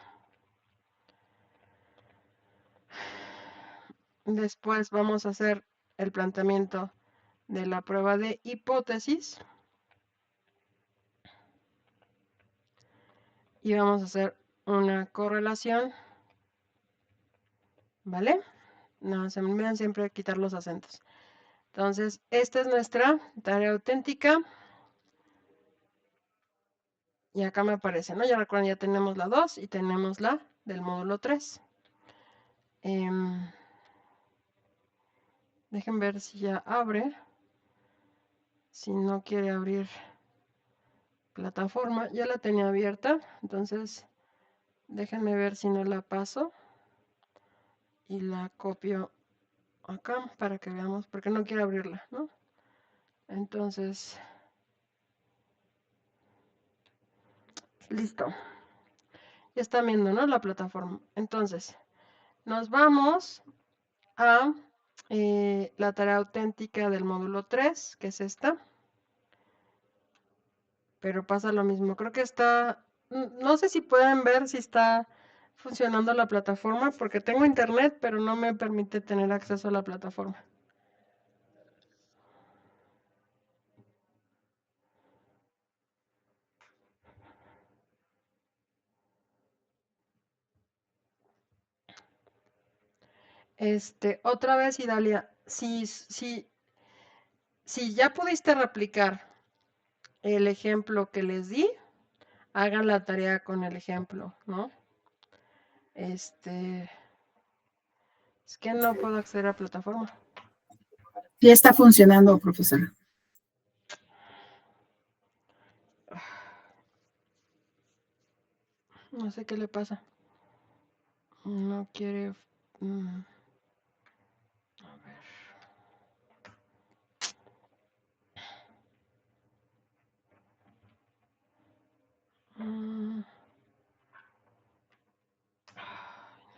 Después vamos a hacer el planteamiento de la prueba de hipótesis. Y vamos a hacer una correlación. ¿Vale? No, se me olvidan siempre quitar los acentos. Entonces, esta es nuestra tarea auténtica. Y acá me aparece, ¿no? Ya recuerden, ya tenemos la 2 y tenemos la del módulo 3. Dejen ver si ya abre. Si no quiere abrir plataforma, ya la tenía abierta. Entonces, déjenme ver si no la paso y la copio acá para que veamos, porque no quiero abrirla, ¿no? Entonces, listo. Ya están viendo, ¿no? La plataforma. Entonces, nos vamos a la tarea auténtica del módulo 3, que es esta. Pero pasa lo mismo. Creo que está, no sé si pueden ver si está funcionando la plataforma, porque tengo internet, pero no me permite tener acceso a la plataforma. Otra vez, Idalia, si ya pudiste replicar el ejemplo que les di, hagan la tarea con el ejemplo, ¿no? Es que no puedo acceder a la plataforma. Ya está funcionando, profesora. No sé qué le pasa. No quiere... A ver. No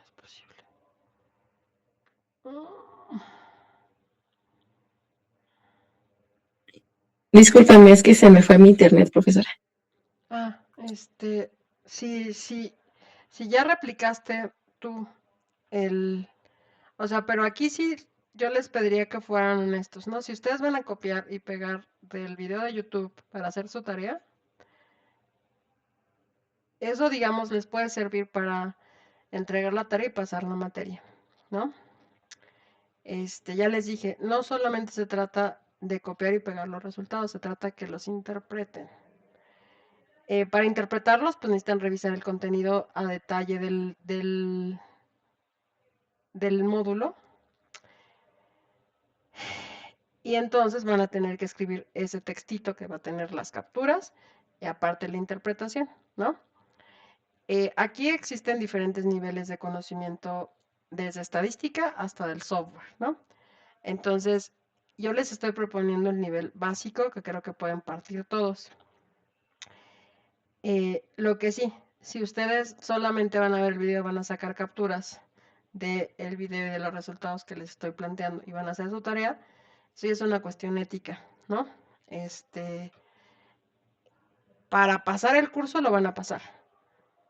es posible. Discúlpame, es que se me fue mi internet, profesora. Ah, si ya replicaste tú el, o sea, pero aquí sí yo les pediría que fueran honestos, ¿no? Si ustedes van a copiar y pegar del video de YouTube para hacer su tarea, eso, digamos, les puede servir para entregar la tarea y pasar la materia, ¿no? Ya les dije, no solamente se trata de copiar y pegar los resultados, se trata que los interpreten. Para interpretarlos, pues necesitan revisar el contenido a detalle del módulo. Y entonces van a tener que escribir ese textito que va a tener las capturas y aparte la interpretación, ¿no? Aquí existen diferentes niveles de conocimiento desde estadística hasta del software, ¿no? Entonces, yo les estoy proponiendo el nivel básico que creo que pueden partir todos. Lo que sí, si ustedes solamente van a ver el video, van a sacar capturas del video y de los resultados que les estoy planteando y van a hacer su tarea, sí es una cuestión ética, ¿no? Para pasar el curso lo van a pasar.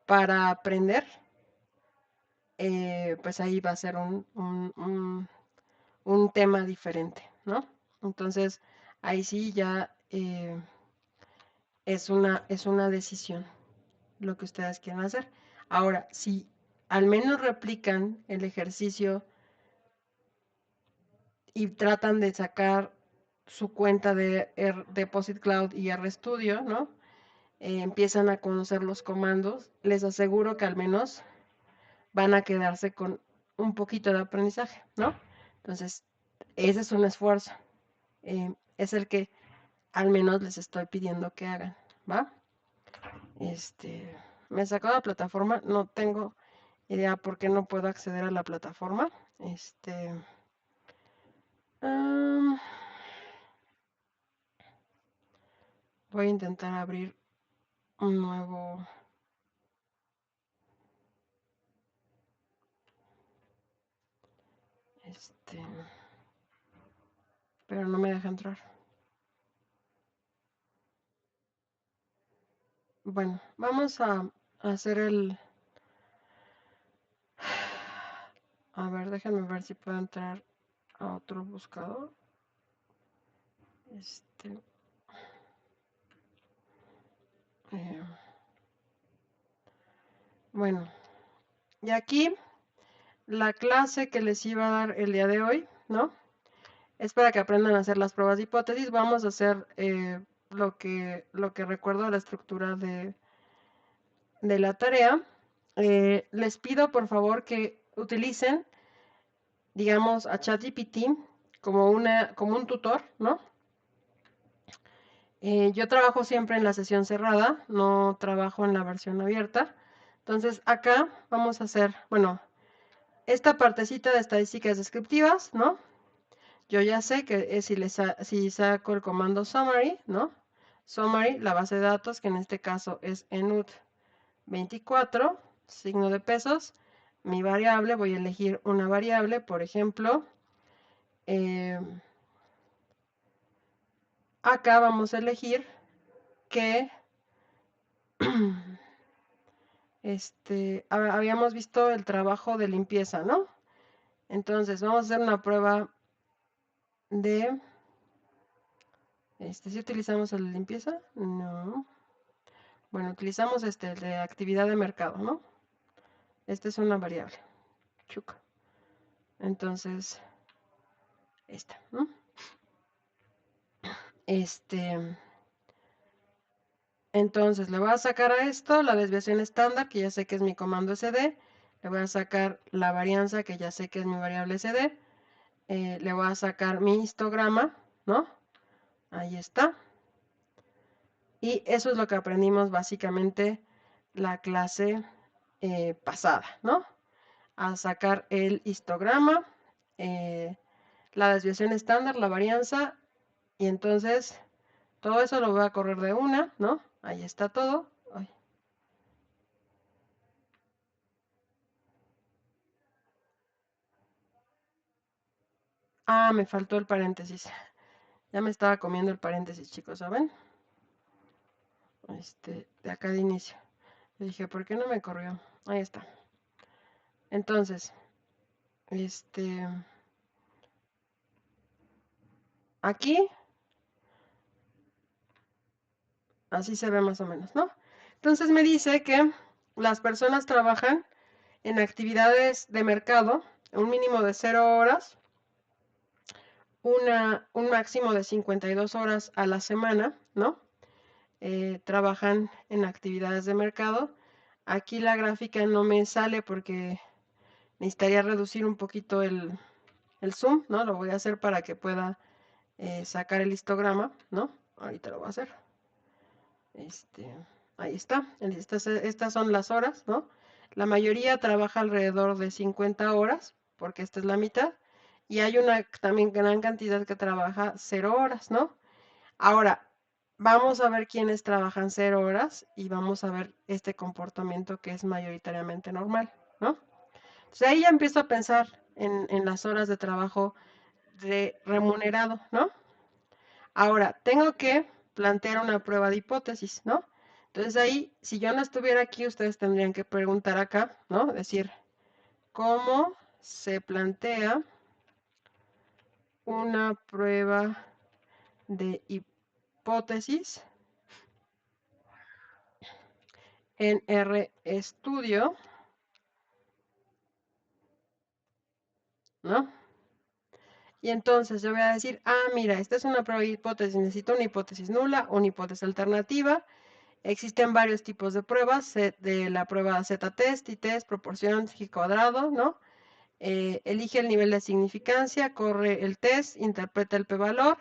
Para aprender, pues ahí va a ser un tema diferente, ¿no? Entonces, ahí sí ya es una decisión lo que ustedes quieren hacer. Ahora, si al menos replican el ejercicio y tratan de sacar su cuenta de Deposit Cloud y RStudio, ¿no? Empiezan a conocer los comandos, les aseguro que al menos van a quedarse con un poquito de aprendizaje, ¿no? Entonces, ese es un esfuerzo. Es el que al menos les estoy pidiendo que hagan, ¿va? Me sacó la plataforma, no tengo idea por qué no puedo acceder a la plataforma. Voy a intentar abrir un nuevo... pero no me deja entrar. Bueno, vamos a hacer el... A ver, déjenme ver si puedo entrar a otro buscador. Bueno, y aquí la clase que les iba a dar el día de hoy, ¿no? Es para que aprendan a hacer las pruebas de hipótesis. Vamos a hacer lo que recuerdo de la estructura de la tarea. Les pido por favor que utilicen, digamos, a ChatGPT como un tutor, ¿no? Yo trabajo siempre en la sesión cerrada, no trabajo en la versión abierta. Entonces acá vamos a hacer, bueno, esta partecita de estadísticas descriptivas, ¿no? Yo ya sé que si saco el comando summary, ¿no? Summary, la base de datos, que en este caso es enut 24, signo de pesos, mi variable, voy a elegir una variable, por ejemplo, acá vamos a elegir que habíamos visto el trabajo de limpieza, ¿no? Entonces vamos a hacer una prueba de, ¿si utilizamos el de limpieza? No. Bueno, utilizamos el de actividad de mercado, ¿no? Esta es una variable. Chuca. Entonces, esta, ¿no? Entonces le voy a sacar a esto la desviación estándar, que ya sé que es mi comando SD. Le voy a sacar la varianza, que ya sé que es mi variable SD. Le voy a sacar mi histograma, ¿no? Ahí está. Y eso es lo que aprendimos básicamente la clase pasada, ¿no? A sacar el histograma, la desviación estándar, la varianza, y entonces todo eso lo voy a correr de una, ¿no? Ahí está todo. Ay. Ah, me faltó el paréntesis. Ya me estaba comiendo el paréntesis, chicos, ¿saben? De acá de inicio. Le dije, ¿por qué no me corrió? Ahí está. Entonces, aquí, así se ve más o menos, ¿no? Entonces me dice que las personas trabajan en actividades de mercado, un mínimo de 0 horas, un máximo de 52 horas a la semana, ¿no? Trabajan en actividades de mercado. Aquí la gráfica no me sale porque necesitaría reducir un poquito el zoom, ¿no? Lo voy a hacer para que pueda sacar el histograma, ¿no? Ahorita lo voy a hacer. Ahí está. Estas son las horas, ¿no? La mayoría trabaja alrededor de 50 horas, porque esta es la mitad. Y hay una también gran cantidad que trabaja 0 horas, ¿no? Ahora, vamos a ver quiénes trabajan 0 horas y vamos a ver este comportamiento que es mayoritariamente normal, ¿no? Entonces ahí ya empiezo a pensar en las horas de trabajo remunerado, ¿no? Ahora, tengo que plantear una prueba de hipótesis, ¿no? Entonces ahí, si yo no estuviera aquí, ustedes tendrían que preguntar acá, ¿no? Decir, ¿cómo se plantea una prueba de hipótesis en RStudio, ¿no? Y entonces yo voy a decir, mira, esta es una prueba de hipótesis, necesito una hipótesis nula, una hipótesis alternativa. Existen varios tipos de pruebas, de la prueba z-test, t-test, proporción, g cuadrado, ¿no? Elige el nivel de significancia, corre el test, interpreta el p-valor.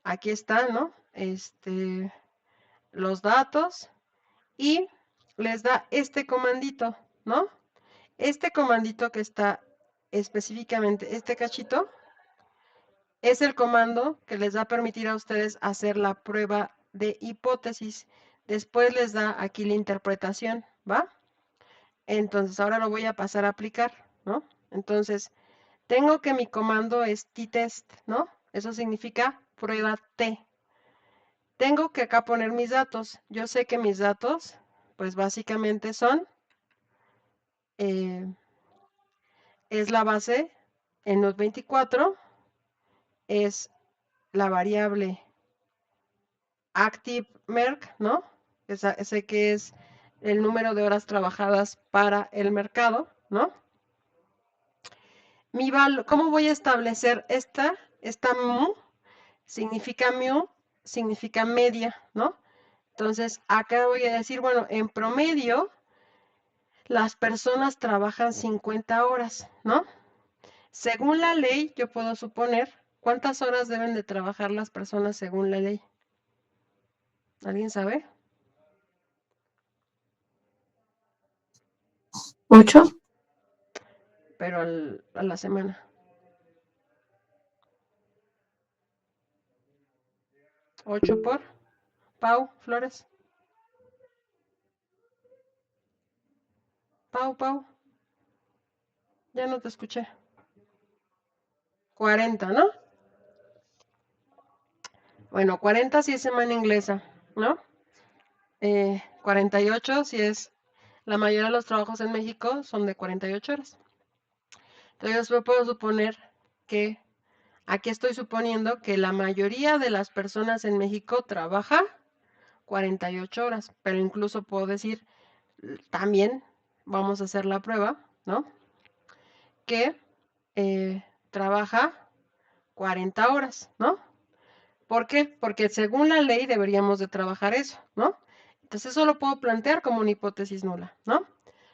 Aquí está, ¿no? Los datos y les da este comandito, ¿no? Este comandito que está específicamente, este cachito, es el comando que les va a permitir a ustedes hacer la prueba de hipótesis. Después les da aquí la interpretación, ¿va? Entonces ahora lo voy a pasar a aplicar, ¿no? Entonces, tengo que mi comando es t-test, ¿no? Eso significa prueba T. Tengo que acá poner mis datos. Yo sé que mis datos, pues básicamente son, es la base en los 24, es la variable ActiveMerc, ¿no? Sé que es el número de horas trabajadas para el mercado, ¿no? ¿Cómo voy a establecer esta mu? Significa media, ¿no? Entonces, acá voy a decir, bueno, en promedio, las personas trabajan 50 horas, ¿no? Según la ley, yo puedo suponer cuántas horas deben de trabajar las personas según la ley. ¿Alguien sabe? 8. pero a la semana. ¿8 por? Pau, Flores. Pau. Ya no te escuché. 40, ¿no? Bueno, 40 si es semana inglesa, ¿no? 48 si es... La mayoría de los trabajos en México son de 48 horas. Entonces yo puedo suponer que... Aquí estoy suponiendo que la mayoría de las personas en México trabaja 48 horas, pero incluso puedo decir, también vamos a hacer la prueba, ¿no? Que trabaja 40 horas, ¿no? ¿Por qué? Porque según la ley deberíamos de trabajar eso, ¿no? Entonces eso lo puedo plantear como una hipótesis nula, ¿no?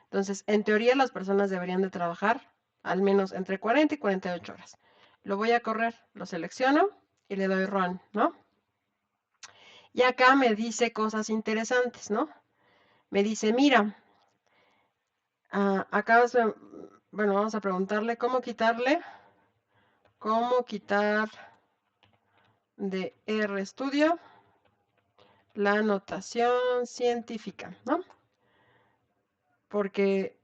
Entonces, en teoría las personas deberían de trabajar al menos entre 40 y 48 horas. Lo voy a correr, lo selecciono y le doy run, ¿no? Y acá me dice cosas interesantes, ¿no? Me dice, mira, acá, bueno, vamos a preguntarle cómo quitar de RStudio la notación científica, ¿no? Porque,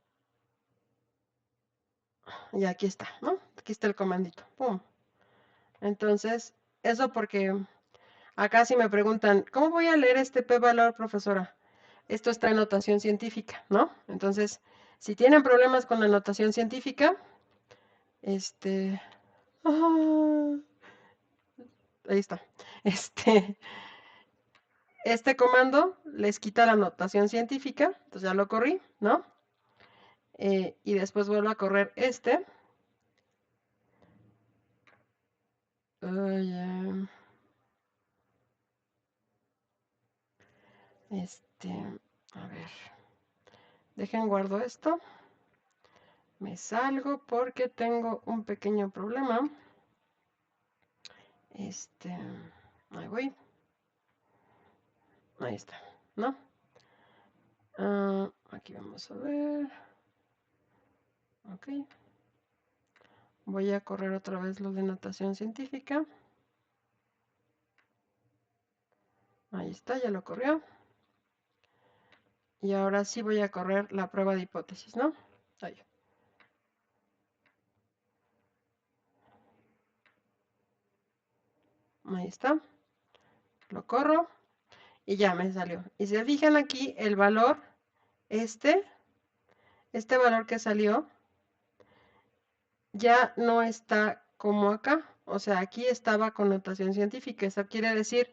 y aquí está, ¿no? Aquí está el comandito, ¡pum! Entonces, eso porque acá si me preguntan, ¿cómo voy a leer este p-valor, profesora? Esto está en notación científica, ¿no? Entonces, si tienen problemas con la notación científica, ah, ahí está, este comando les quita la notación científica, entonces ya lo corrí, ¿no? Y después vuelvo a correr a ver, dejen guardo esto, me salgo porque tengo un pequeño problema, ahí voy, ahí está, ¿no? Aquí vamos a ver, ok, voy a correr otra vez lo de notación científica, ahí está, ya lo corrió, y ahora sí voy a correr la prueba de hipótesis, ¿no? Ahí. Ahí está, lo corro y ya me salió. Y si se fijan aquí, el valor, este valor que salió, ya no está como acá. O sea, aquí estaba con notación científica. Eso quiere decir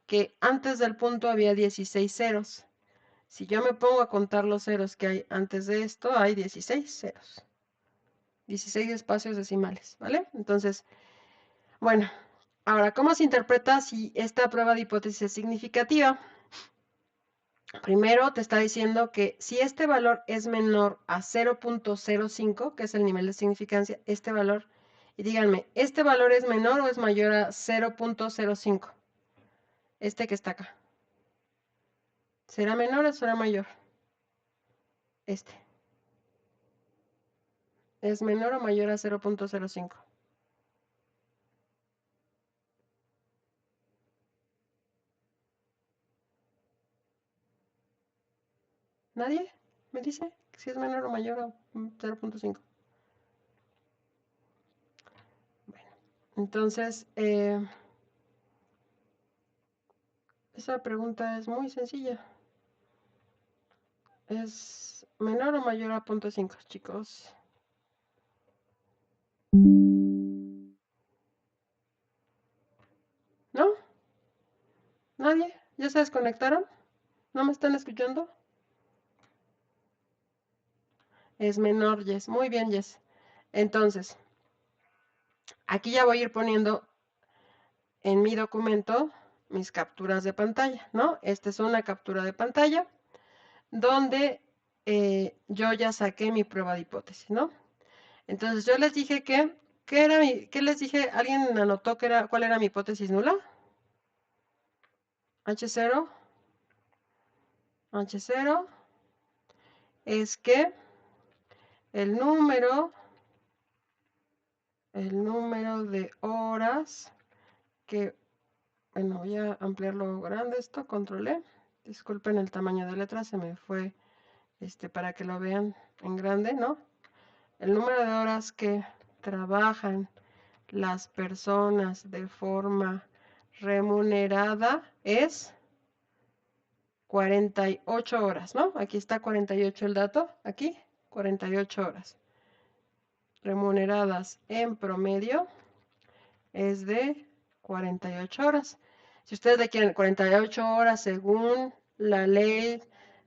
que antes del punto había 16 ceros. Si yo me pongo a contar los ceros que hay antes de esto, hay 16 ceros. 16 espacios decimales, ¿vale? Entonces, bueno, ahora, ¿cómo se interpreta si esta prueba de hipótesis es significativa? Primero te está diciendo que si este valor es menor a 0.05, que es el nivel de significancia, este valor, y díganme, ¿este valor es menor o es mayor a 0.05? Este que está acá. ¿Será menor o será mayor? Este. ¿Es menor o mayor a 0.05? ¿Nadie me dice si es menor o mayor a 0.5? Bueno, entonces, esa pregunta es muy sencilla. ¿Es menor o mayor a 0.5, chicos? ¿No? ¿Nadie? ¿Ya se desconectaron? ¿No me están escuchando? Es menor, Yes. Muy bien, Yes. Entonces, aquí ya voy a ir poniendo en mi documento mis capturas de pantalla, ¿no? Esta es una captura de pantalla donde yo ya saqué mi prueba de hipótesis, ¿no? Entonces, yo les dije que, ¿qué les dije? ¿Alguien anotó cuál era mi hipótesis nula? H0. H0 es que el número el número de horas que, bueno, voy a ampliarlo grande esto, control E. Disculpen el tamaño de letra, se me fue para que lo vean en grande, ¿no? El número de horas que trabajan las personas de forma remunerada es 48 horas, ¿no? Aquí está 48 el dato, aquí 48 horas. Remuneradas en promedio es de 48 horas. Si ustedes le quieren 48 horas según la ley,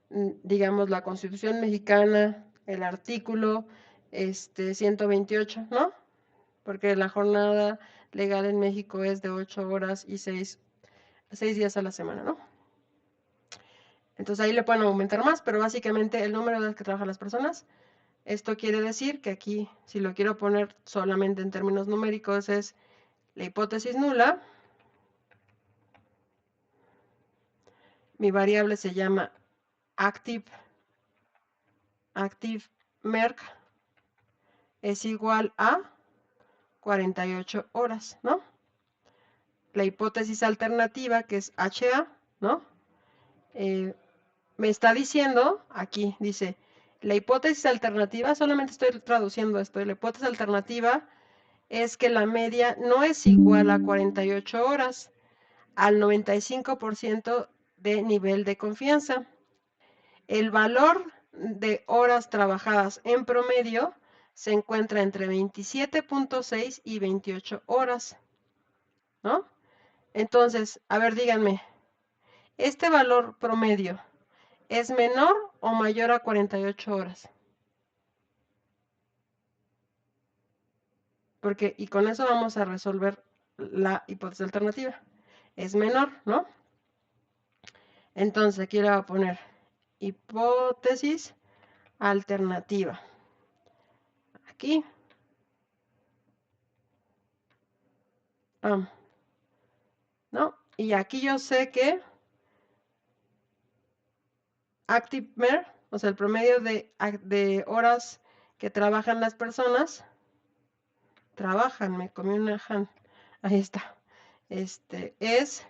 digamos la Constitución mexicana, el artículo 128, ¿no? Porque la jornada legal en México es de 8 horas y 6 días a la semana, ¿no? Entonces ahí le pueden aumentar más, pero básicamente el número de horas que trabajan las personas. Esto quiere decir que aquí, si lo quiero poner solamente en términos numéricos, es la hipótesis nula. Mi variable se llama active merc es igual a 48 horas, ¿no? La hipótesis alternativa, que es HA, ¿no? Me está diciendo, aquí dice, la hipótesis alternativa, solamente estoy traduciendo esto, la hipótesis alternativa es que la media no es igual a 48 horas, al 95% de nivel de confianza. El valor de horas trabajadas en promedio se encuentra entre 27.6 y 28 horas, ¿no? Entonces, a ver, díganme, ¿este valor promedio es menor o mayor a 48 horas? Porque, y con eso vamos a resolver la hipótesis alternativa. Es menor, ¿no? Entonces, aquí le voy a poner hipótesis alternativa. Aquí. ¿No? Y aquí yo sé que active MER, o sea, el promedio de horas que trabajan las personas, me comí una han, ahí está, es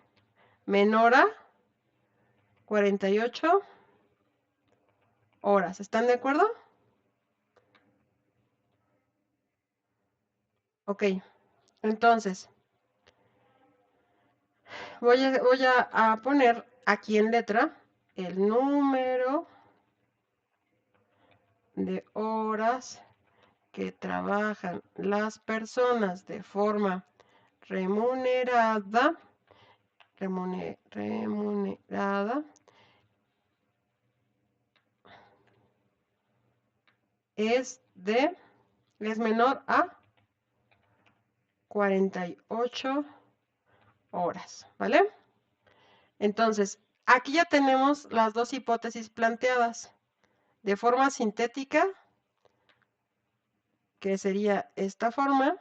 menor a 48 horas. ¿Están de acuerdo? Ok, entonces, voy a poner aquí en letra el número de horas que trabajan las personas de forma remunerada es menor a 48 horas, ¿vale? Entonces, aquí ya tenemos las dos hipótesis planteadas. De forma sintética, que sería esta forma,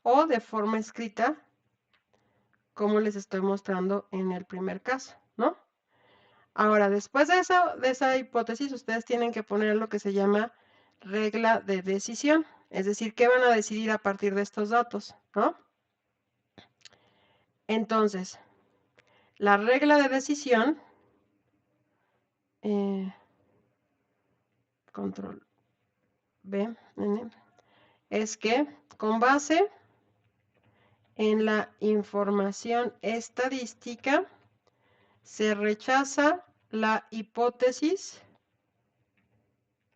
o de forma escrita, como les estoy mostrando en el primer caso, ¿no? Ahora, después de esa hipótesis, ustedes tienen que poner lo que se llama regla de decisión, es decir, ¿qué van a decidir a partir de estos datos, ¿no? Entonces, la regla de decisión, control B, es que con base en la información estadística se rechaza la hipótesis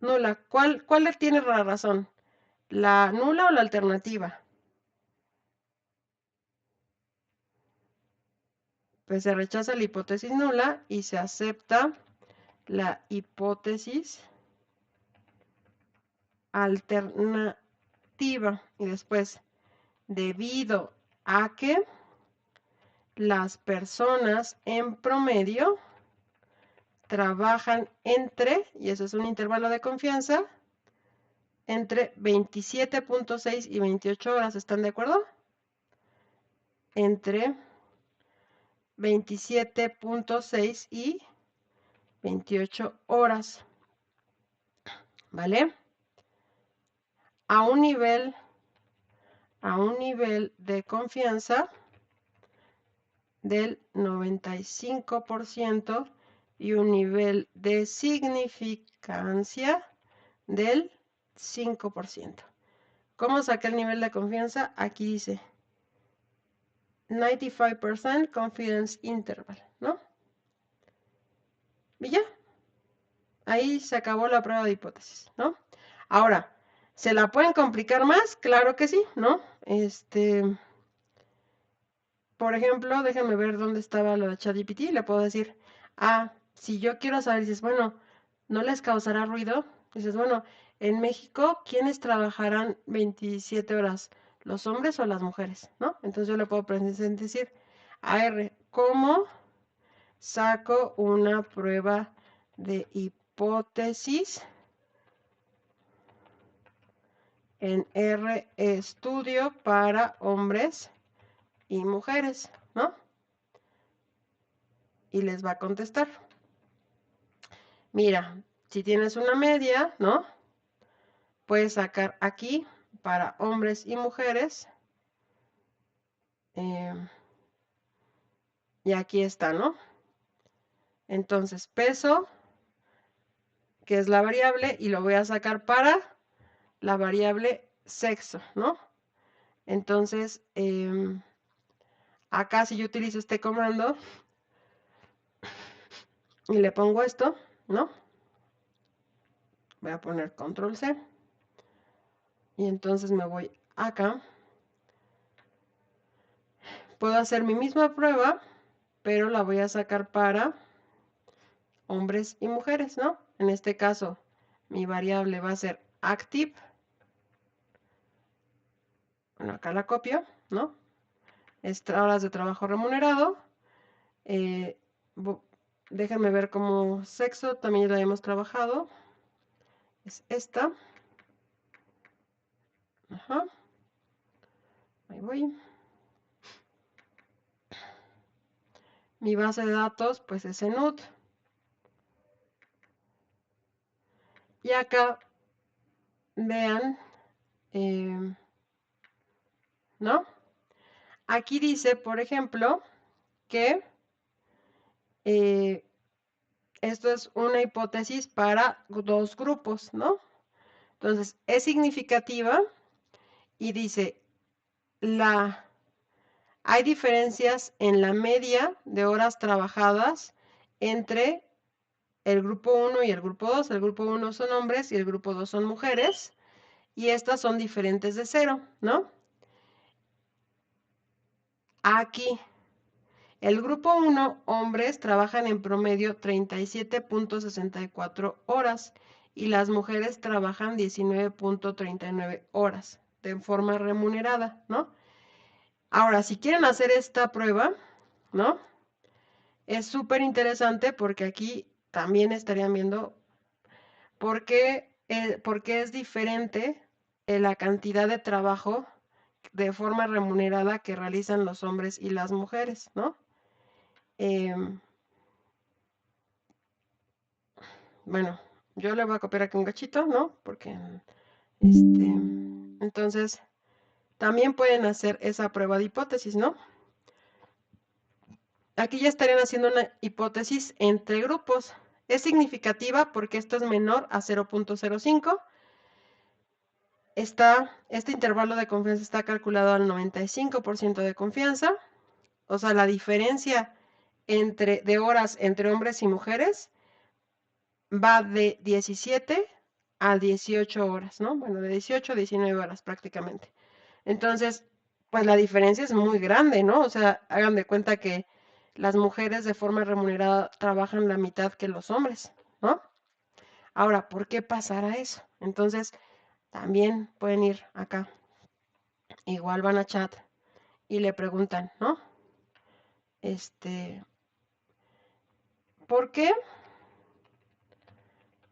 nula. ¿Cuál tiene la razón? ¿La nula o la alternativa? Pues se rechaza la hipótesis nula y se acepta la hipótesis alternativa. Y después, debido a que las personas en promedio trabajan entre, y eso es un intervalo de confianza, entre 27.6 y 28 horas. ¿Están de acuerdo? Entre 27.6 y 28 horas. ¿Vale? A un nivel a un nivel de confianza del 95% y un nivel de significancia del 5%. ¿Cómo saqué el nivel de confianza? Aquí dice 95% confidence interval, ¿no? Y ya, ahí se acabó la prueba de hipótesis, ¿no? Ahora, ¿se la pueden complicar más? Claro que sí, ¿no? Por ejemplo, déjenme ver dónde estaba lo de ChatGPT. Le puedo decir, si yo quiero saber, dices, bueno, ¿no les causará ruido? Dices, bueno, en México, ¿quiénes trabajarán 27 horas? ¿Los hombres o las mujeres? ¿No? Entonces yo le puedo decir, ¿cómo saco una prueba de hipótesis en RStudio para hombres y mujeres? ¿No? Y les va a contestar. Mira, si tienes una media, ¿no? Puedes sacar aquí para hombres y mujeres. Y aquí está, ¿no? Entonces, peso, que es la variable, y lo voy a sacar para la variable sexo, ¿no? Entonces, acá si yo utilizo este comando y le pongo esto, ¿no? Voy a poner control C. Y entonces me voy acá. Puedo hacer mi misma prueba, pero la voy a sacar para hombres y mujeres, ¿no? En este caso, mi variable va a ser active. Bueno, acá la copio, ¿no? Horas de trabajo remunerado. Déjenme ver cómo sexo, también la hemos trabajado. Es esta. Ajá. Ahí voy. Mi base de datos, pues es ENUD. Y acá, vean, ¿no? Aquí dice, por ejemplo, que esto es una hipótesis para dos grupos, ¿no? Entonces, es significativa y dice, hay diferencias en la media de horas trabajadas entre el grupo 1 y el grupo 2. El grupo 1 son hombres y el grupo 2 son mujeres. Y estas son diferentes de 0, ¿no? Aquí, el grupo 1, hombres, trabajan en promedio 37.64 horas y las mujeres trabajan 19.39 horas de forma remunerada, ¿no? Ahora, si quieren hacer esta prueba, ¿no? Es súper interesante porque aquí también estarían viendo por qué es diferente la cantidad de trabajo de forma remunerada que realizan los hombres y las mujeres, ¿no? Bueno, yo le voy a copiar aquí un cachito, ¿no? Porque, entonces, también pueden hacer esa prueba de hipótesis, ¿no? Aquí ya estarían haciendo una hipótesis entre grupos. Es significativa porque esto es menor a 0.05. Este intervalo de confianza está calculado al 95% de confianza. O sea, la diferencia de horas entre hombres y mujeres va de 17 a 18 horas, ¿no? Bueno, de 18 a 19 horas prácticamente. Entonces, pues la diferencia es muy grande, ¿no? O sea, hagan de cuenta que las mujeres de forma remunerada trabajan la mitad que los hombres, ¿no? Ahora, ¿por qué pasará eso? Entonces, también pueden ir acá. Igual van a chat y le preguntan, ¿no? ¿Por qué?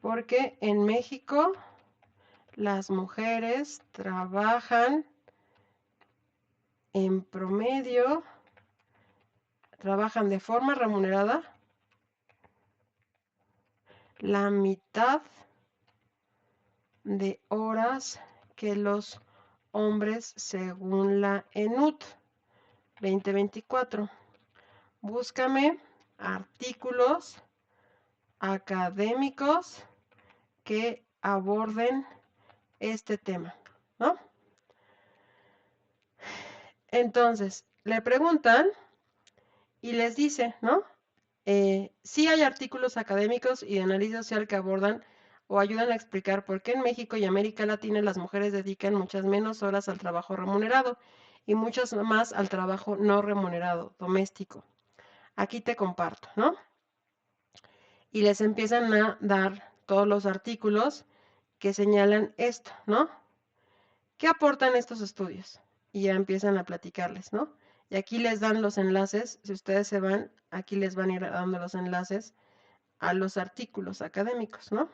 Porque en México las mujeres trabajan en promedio, trabajan de forma remunerada la mitad de horas que los hombres según la ENUT 2024. Búscame artículos académicos que aborden este tema, ¿no? Entonces, le preguntan y les dice, ¿no? Sí hay artículos académicos y de análisis social que abordan o ayudan a explicar por qué en México y América Latina las mujeres dedican muchas menos horas al trabajo remunerado y muchas más al trabajo no remunerado, doméstico. Aquí te comparto, ¿no? Y les empiezan a dar todos los artículos que señalan esto, ¿no? ¿Qué aportan estos estudios? Y ya empiezan a platicarles, ¿no? Y aquí les dan los enlaces, si ustedes se van, aquí les van a ir dando los enlaces a los artículos académicos, ¿no?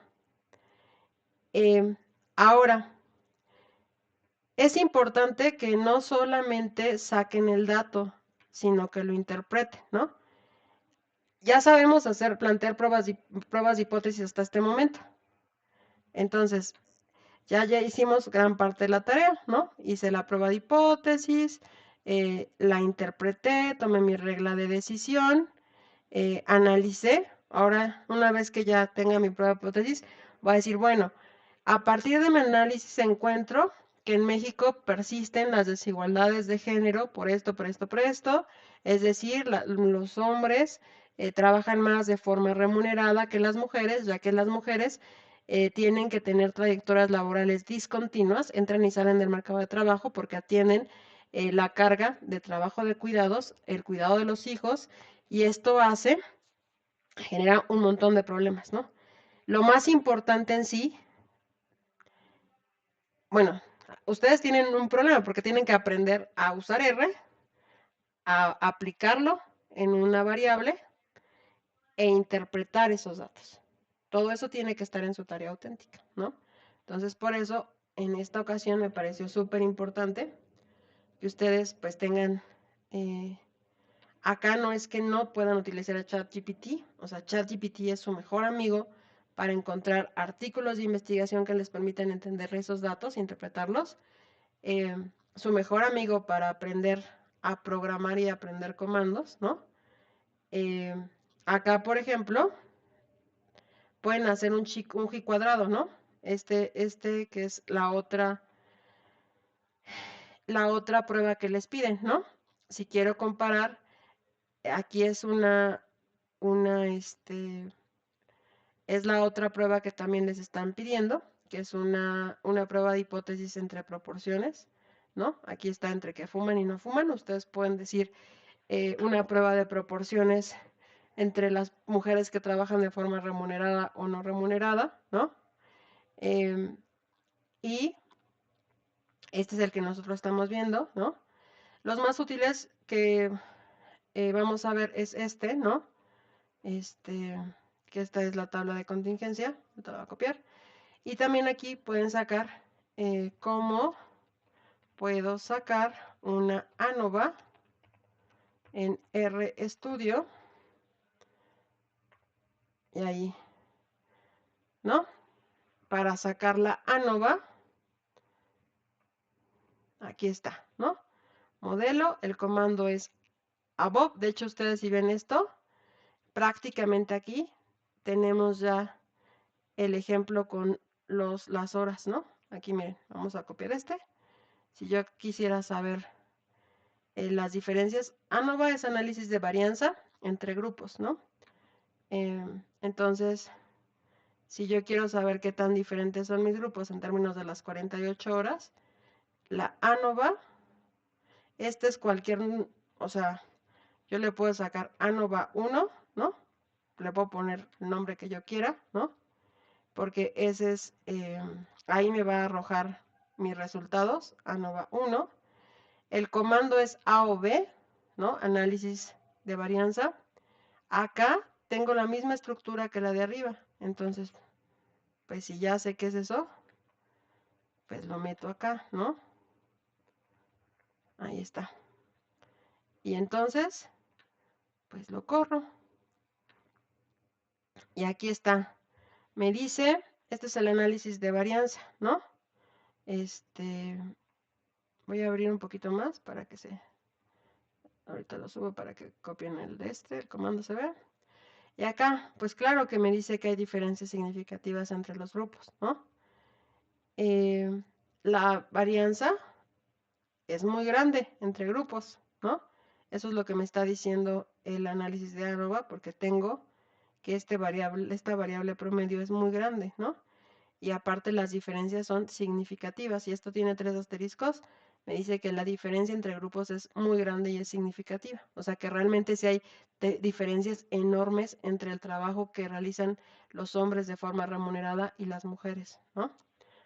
Ahora, es importante que no solamente saquen el dato, sino que lo interpreten, ¿no? Ya sabemos plantear pruebas de hipótesis hasta este momento. Entonces, ya hicimos gran parte de la tarea, ¿no? Hice la prueba de hipótesis, la interpreté, tomé mi regla de decisión, analicé. Ahora, una vez que ya tenga mi prueba de hipótesis, voy a decir, bueno, a partir de mi análisis encuentro que en México persisten las desigualdades de género por esto, por esto, por esto. Es decir, los hombres trabajan más de forma remunerada que las mujeres, ya que las mujeres tienen que tener trayectorias laborales discontinuas, entran y salen del mercado de trabajo porque atienden la carga de trabajo de cuidados, el cuidado de los hijos, y esto genera un montón de problemas, ¿no? Lo más importante en sí, bueno, ustedes tienen un problema porque tienen que aprender a usar R, a aplicarlo en una variable e interpretar esos datos. Todo eso tiene que estar en su tarea auténtica, ¿no? Entonces, por eso, en esta ocasión me pareció súper importante que ustedes pues tengan, acá no es que no puedan utilizar a ChatGPT, o sea, ChatGPT es su mejor amigo para encontrar artículos de investigación que les permitan entender esos datos, interpretarlos, su mejor amigo para aprender a programar y aprender comandos, ¿no? Acá, por ejemplo, pueden hacer un G cuadrado, ¿no? Este que es la otra prueba que les piden, ¿no? Si quiero comparar, aquí es es la otra prueba que también les están pidiendo, que es una prueba de hipótesis entre proporciones, ¿no? Aquí está entre que fuman y no fuman. Ustedes pueden decir una prueba de proporciones entre las mujeres que trabajan de forma remunerada o no remunerada, ¿no? Y este es el que nosotros estamos viendo, ¿no? Los más útiles que vamos a ver es este, ¿no? Que esta es la tabla de contingencia, te la voy a copiar. Y también aquí pueden sacar cómo puedo sacar una ANOVA en RStudio. Y ahí, ¿no? Para sacar la ANOVA, aquí está, ¿no? Modelo, el comando es above. De hecho, ustedes si ven esto, prácticamente aquí tenemos ya el ejemplo con las horas, ¿no? Aquí miren, vamos a copiar este. Si yo quisiera saber las diferencias, ANOVA es análisis de varianza entre grupos, ¿no? Entonces, si yo quiero saber qué tan diferentes son mis grupos en términos de las 48 horas, la ANOVA, este es cualquier, o sea, yo le puedo sacar ANOVA 1, ¿no? Le puedo poner el nombre que yo quiera, ¿no? Porque ese es, ahí me va a arrojar mis resultados, ANOVA 1. El comando es A o B, ¿no? Análisis de varianza. Acá tengo la misma estructura que la de arriba. Entonces, pues si ya sé qué es eso, pues lo meto acá, ¿no? Ahí está. Y entonces, pues lo corro. Y aquí está. Me dice, este es el análisis de varianza, ¿no? Voy a abrir un poquito más para que se... Ahorita lo subo para que copien el comando se vea. Y acá, pues claro que me dice que hay diferencias significativas entre los grupos, ¿no? La varianza es muy grande entre grupos, ¿no? Eso es lo que me está diciendo el análisis de ANOVA, porque tengo que esta variable promedio es muy grande, ¿no? Y aparte las diferencias son significativas, y esto tiene 3 asteriscos, me dice que la diferencia entre grupos es muy grande y es significativa. O sea que realmente sí hay diferencias enormes entre el trabajo que realizan los hombres de forma remunerada y las mujeres, ¿no?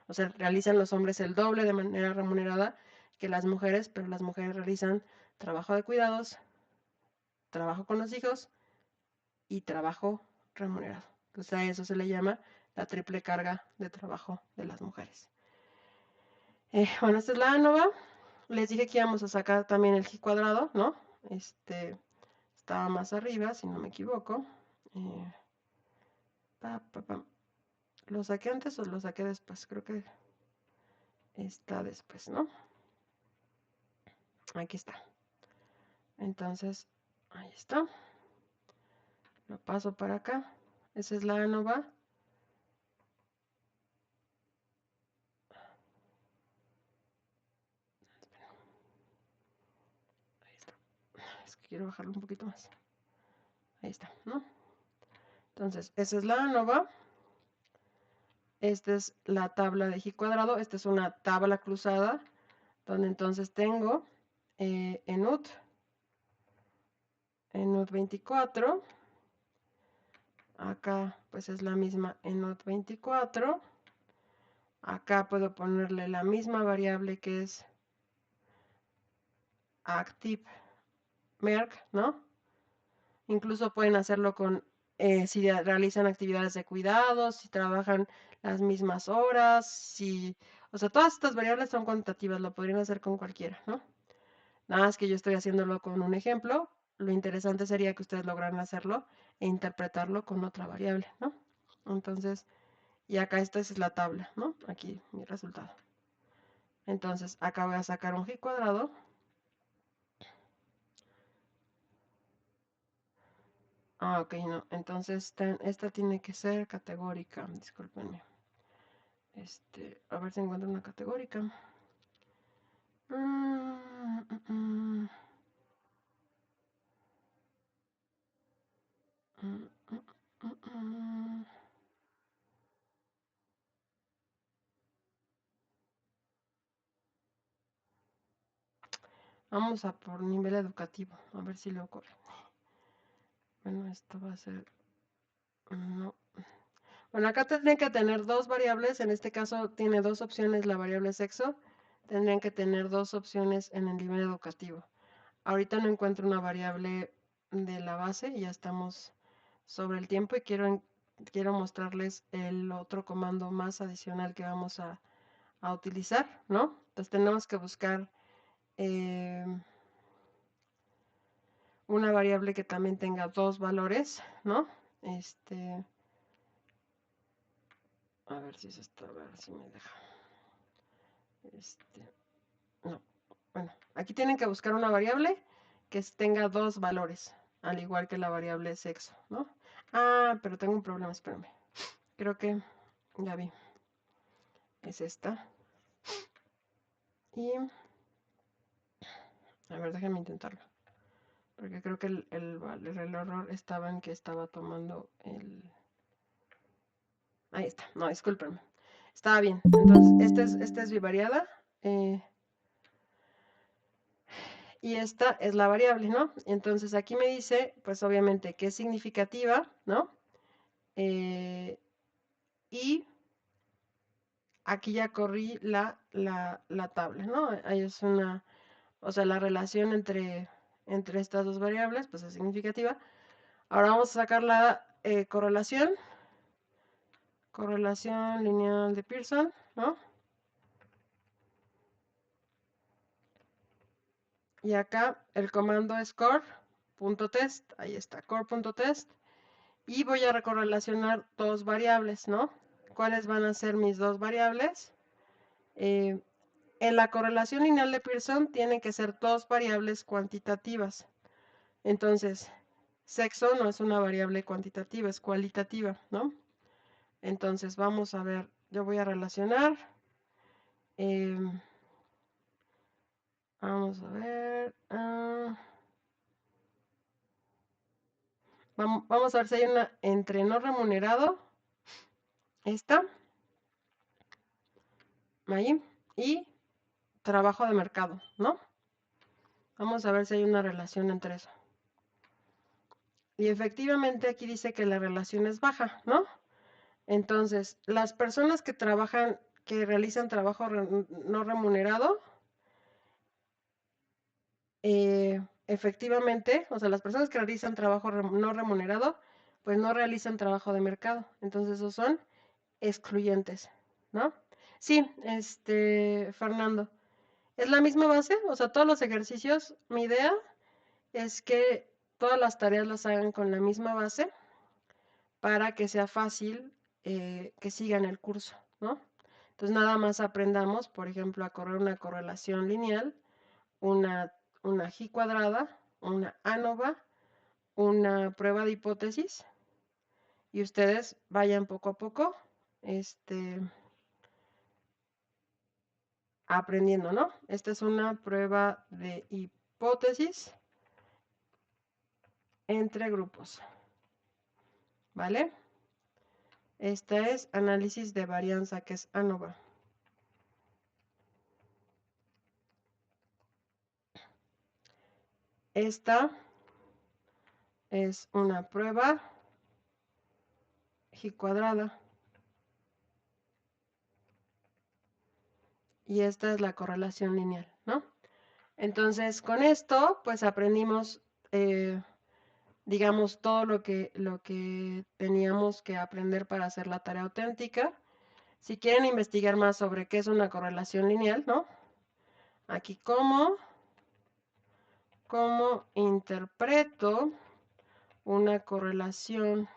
O sea, realizan los hombres el doble de manera remunerada que las mujeres, pero las mujeres realizan trabajo de cuidados, trabajo con los hijos y trabajo remunerado. Entonces a eso se le llama la triple carga de trabajo de las mujeres. Bueno, esta es la ANOVA. Les dije que íbamos a sacar también el G cuadrado, ¿no? Estaba más arriba, si no me equivoco. ¿Lo saqué antes o lo saqué después? Creo que está después, ¿no? Aquí está. Entonces, ahí está. Lo paso para acá. Esa es la ANOVA. Ahí está. Es que quiero bajarlo un poquito más. Ahí está, ¿no? Entonces, esa es la ANOVA. Esta es la tabla de G cuadrado. Esta es una tabla cruzada, donde entonces tengo ENUT 24. Acá pues es la misma ENUT 24. Acá puedo ponerle la misma variable que es active merc, ¿no? Incluso pueden hacerlo con, si realizan actividades de cuidados, si trabajan las mismas horas, si... O sea, todas estas variables son cuantitativas, lo podrían hacer con cualquiera, ¿no? Nada más que yo estoy haciéndolo con un ejemplo. Lo interesante sería que ustedes lograran hacerlo e interpretarlo con otra variable, ¿no? Entonces, y acá esta es la tabla, ¿no? Aquí mi resultado. Entonces, acá voy a sacar un G cuadrado. Ah, ok, no. Entonces, esta tiene que ser categórica. Discúlpenme. A ver si encuentro una categórica. Vamos a por nivel educativo, a ver si le ocurre. Bueno, esto va a ser... No. Bueno, acá tendrían que tener dos variables. En este caso tiene dos opciones la variable sexo. Tendrían que tener dos opciones en el nivel educativo. Ahorita no encuentro una variable de la base, ya estamos sobre el tiempo y quiero mostrarles el otro comando más adicional que vamos a utilizar, ¿no? Entonces tenemos que buscar una variable que también tenga dos valores, ¿no? A ver si es esto, a ver si me deja. No. Bueno, aquí tienen que buscar una variable que tenga dos valores, al igual que la variable sexo, ¿no? Ah, pero tengo un problema, espérame. Creo que ya vi. Es esta. Y, a ver, déjenme intentarlo. Porque creo que el error estaba en que estaba tomando el... Ahí está. No, discúlpenme. Estaba bien. Entonces, esta es bivariada. Y esta es la variable, ¿no? Entonces aquí me dice, pues obviamente que es significativa, ¿no? Y aquí ya corrí la tabla, ¿no? Ahí es una, o sea, la relación entre estas dos variables, pues es significativa. Ahora vamos a sacar la correlación lineal de Pearson, ¿no? Y acá el comando es core.test, ahí está, core.test. Y voy a correlacionar dos variables, ¿no? ¿Cuáles van a ser mis dos variables? en la correlación lineal de Pearson tienen que ser dos variables cuantitativas. Entonces, sexo no es una variable cuantitativa, es cualitativa, ¿no? Entonces, vamos a ver, yo voy a relacionar. Vamos a ver. Vamos a ver si hay una entre no remunerado, esta, ahí, y trabajo de mercado, ¿no? Vamos a ver si hay una relación entre eso. Y efectivamente aquí dice que la relación es baja, ¿no? Entonces, las personas que trabajan, que realizan trabajo no remunerado, efectivamente, o sea, las personas que realizan trabajo no remunerado, pues no realizan trabajo de mercado. Entonces, esos son excluyentes, ¿no? Sí, Fernando, es la misma base, o sea, todos los ejercicios, mi idea es que todas las tareas las hagan con la misma base para que sea fácil que sigan el curso, ¿no? Entonces nada más aprendamos, por ejemplo, a correr una correlación lineal, una G cuadrada, una ANOVA, una prueba de hipótesis, y ustedes vayan poco a poco, aprendiendo, ¿no? Esta es una prueba de hipótesis entre grupos, ¿vale? Esta es análisis de varianza, que es ANOVA. Esta es una prueba G cuadrada. Y esta es la correlación lineal, ¿no? Entonces, con esto, pues aprendimos, digamos, todo lo que teníamos que aprender para hacer la tarea auténtica. Si quieren investigar más sobre qué es una correlación lineal, ¿no? Aquí, ¿cómo interpreto una correlación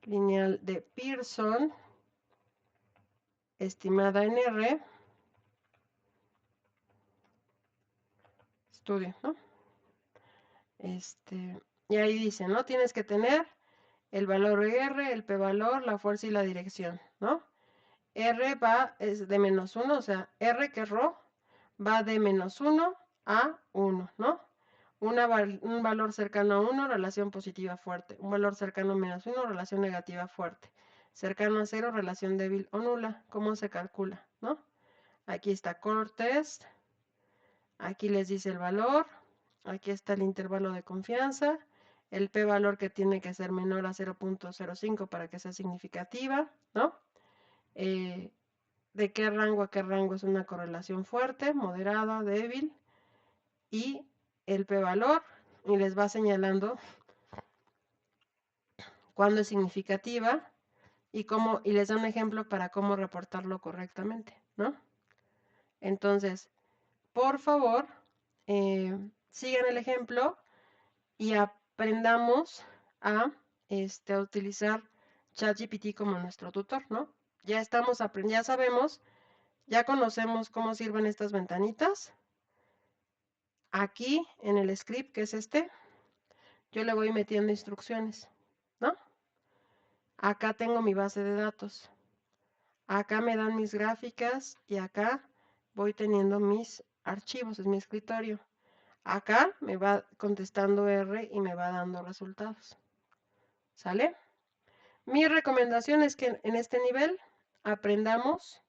lineal de Pearson estimada en R? Estudio, ¿no? Y ahí dice, ¿no? Tienes que tener el valor R, el p-valor, la fuerza y la dirección, ¿no? R es de -1, o sea, R que es ρ, va de -1 a 1, ¿no? Un valor cercano a 1, relación positiva fuerte. Un valor cercano a -1, relación negativa fuerte. Cercano a 0, relación débil o nula. ¿Cómo se calcula, no? Aquí está core test. Aquí les dice el valor. Aquí está el intervalo de confianza. El p-valor que tiene que ser menor a 0.05 para que sea significativa, ¿no? De qué rango a qué rango es una correlación fuerte, moderada, débil, y el p-valor, y les va señalando cuándo es significativa y les da un ejemplo para cómo reportarlo correctamente, ¿no? Entonces, por favor, sigan el ejemplo y aprendamos a utilizar ChatGPT como nuestro tutor, ¿no? Ya estamos aprendiendo, ya sabemos, ya conocemos cómo sirven estas ventanitas. Aquí en el script, que es yo le voy metiendo instrucciones, ¿no? Acá tengo mi base de datos. Acá me dan mis gráficas y acá voy teniendo mis archivos, es mi escritorio. Acá me va contestando R y me va dando resultados. ¿Sale? Mi recomendación es que en este nivel aprendamos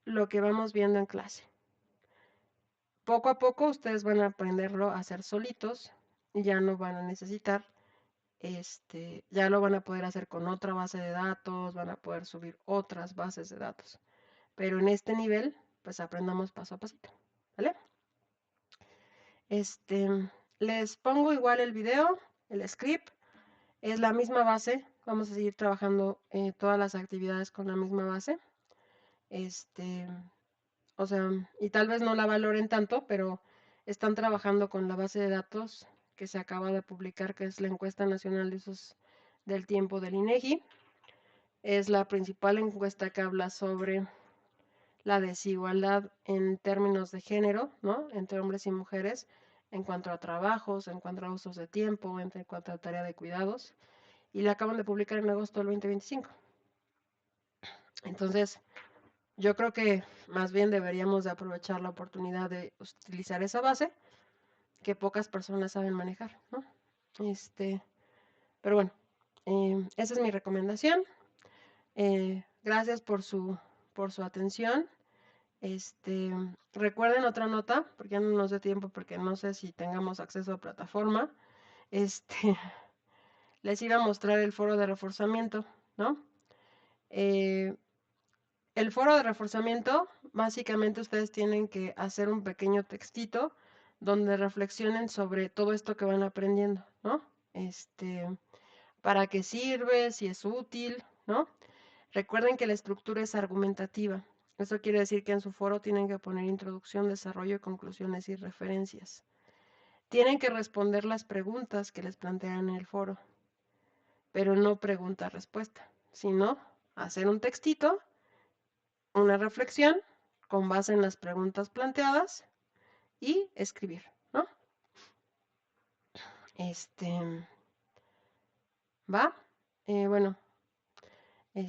lo que vamos viendo en clase. Poco a poco ustedes van a aprenderlo a hacer solitos y ya no van a necesitar, ya lo van a poder hacer con otra base de datos, van a poder subir otras bases de datos. Pero en este nivel, pues aprendamos paso a pasito, ¿vale? Les pongo igual el video, el script, es la misma base, vamos a seguir trabajando todas las actividades con la misma base. O sea, y tal vez no la valoren tanto, pero están trabajando con la base de datos que se acaba de publicar, que es la Encuesta Nacional de Usos del Tiempo del INEGI. Es la principal encuesta que habla sobre la desigualdad en términos de género, ¿no? Entre hombres y mujeres, en cuanto a trabajos, en cuanto a usos de tiempo, en cuanto a tarea de cuidados, y la acaban de publicar en agosto del 2025. Entonces, yo creo que más bien deberíamos de aprovechar la oportunidad de utilizar esa base que pocas personas saben manejar, ¿no? Pero bueno, esa es mi recomendación. Gracias por su atención. Recuerden otra nota, porque ya no nos dé tiempo, porque no sé si tengamos acceso a plataforma. Les iba a mostrar el foro de reforzamiento, ¿no? El foro de reforzamiento, básicamente ustedes tienen que hacer un pequeño textito donde reflexionen sobre todo esto que van aprendiendo, ¿no? Para qué sirve, si es útil, ¿no? Recuerden que la estructura es argumentativa. Eso quiere decir que en su foro tienen que poner introducción, desarrollo, conclusiones y referencias. Tienen que responder las preguntas que les plantean en el foro, pero no pregunta-respuesta, sino hacer un textito, una reflexión con base en las preguntas planteadas y escribir, ¿no? ¿Va? Bueno, me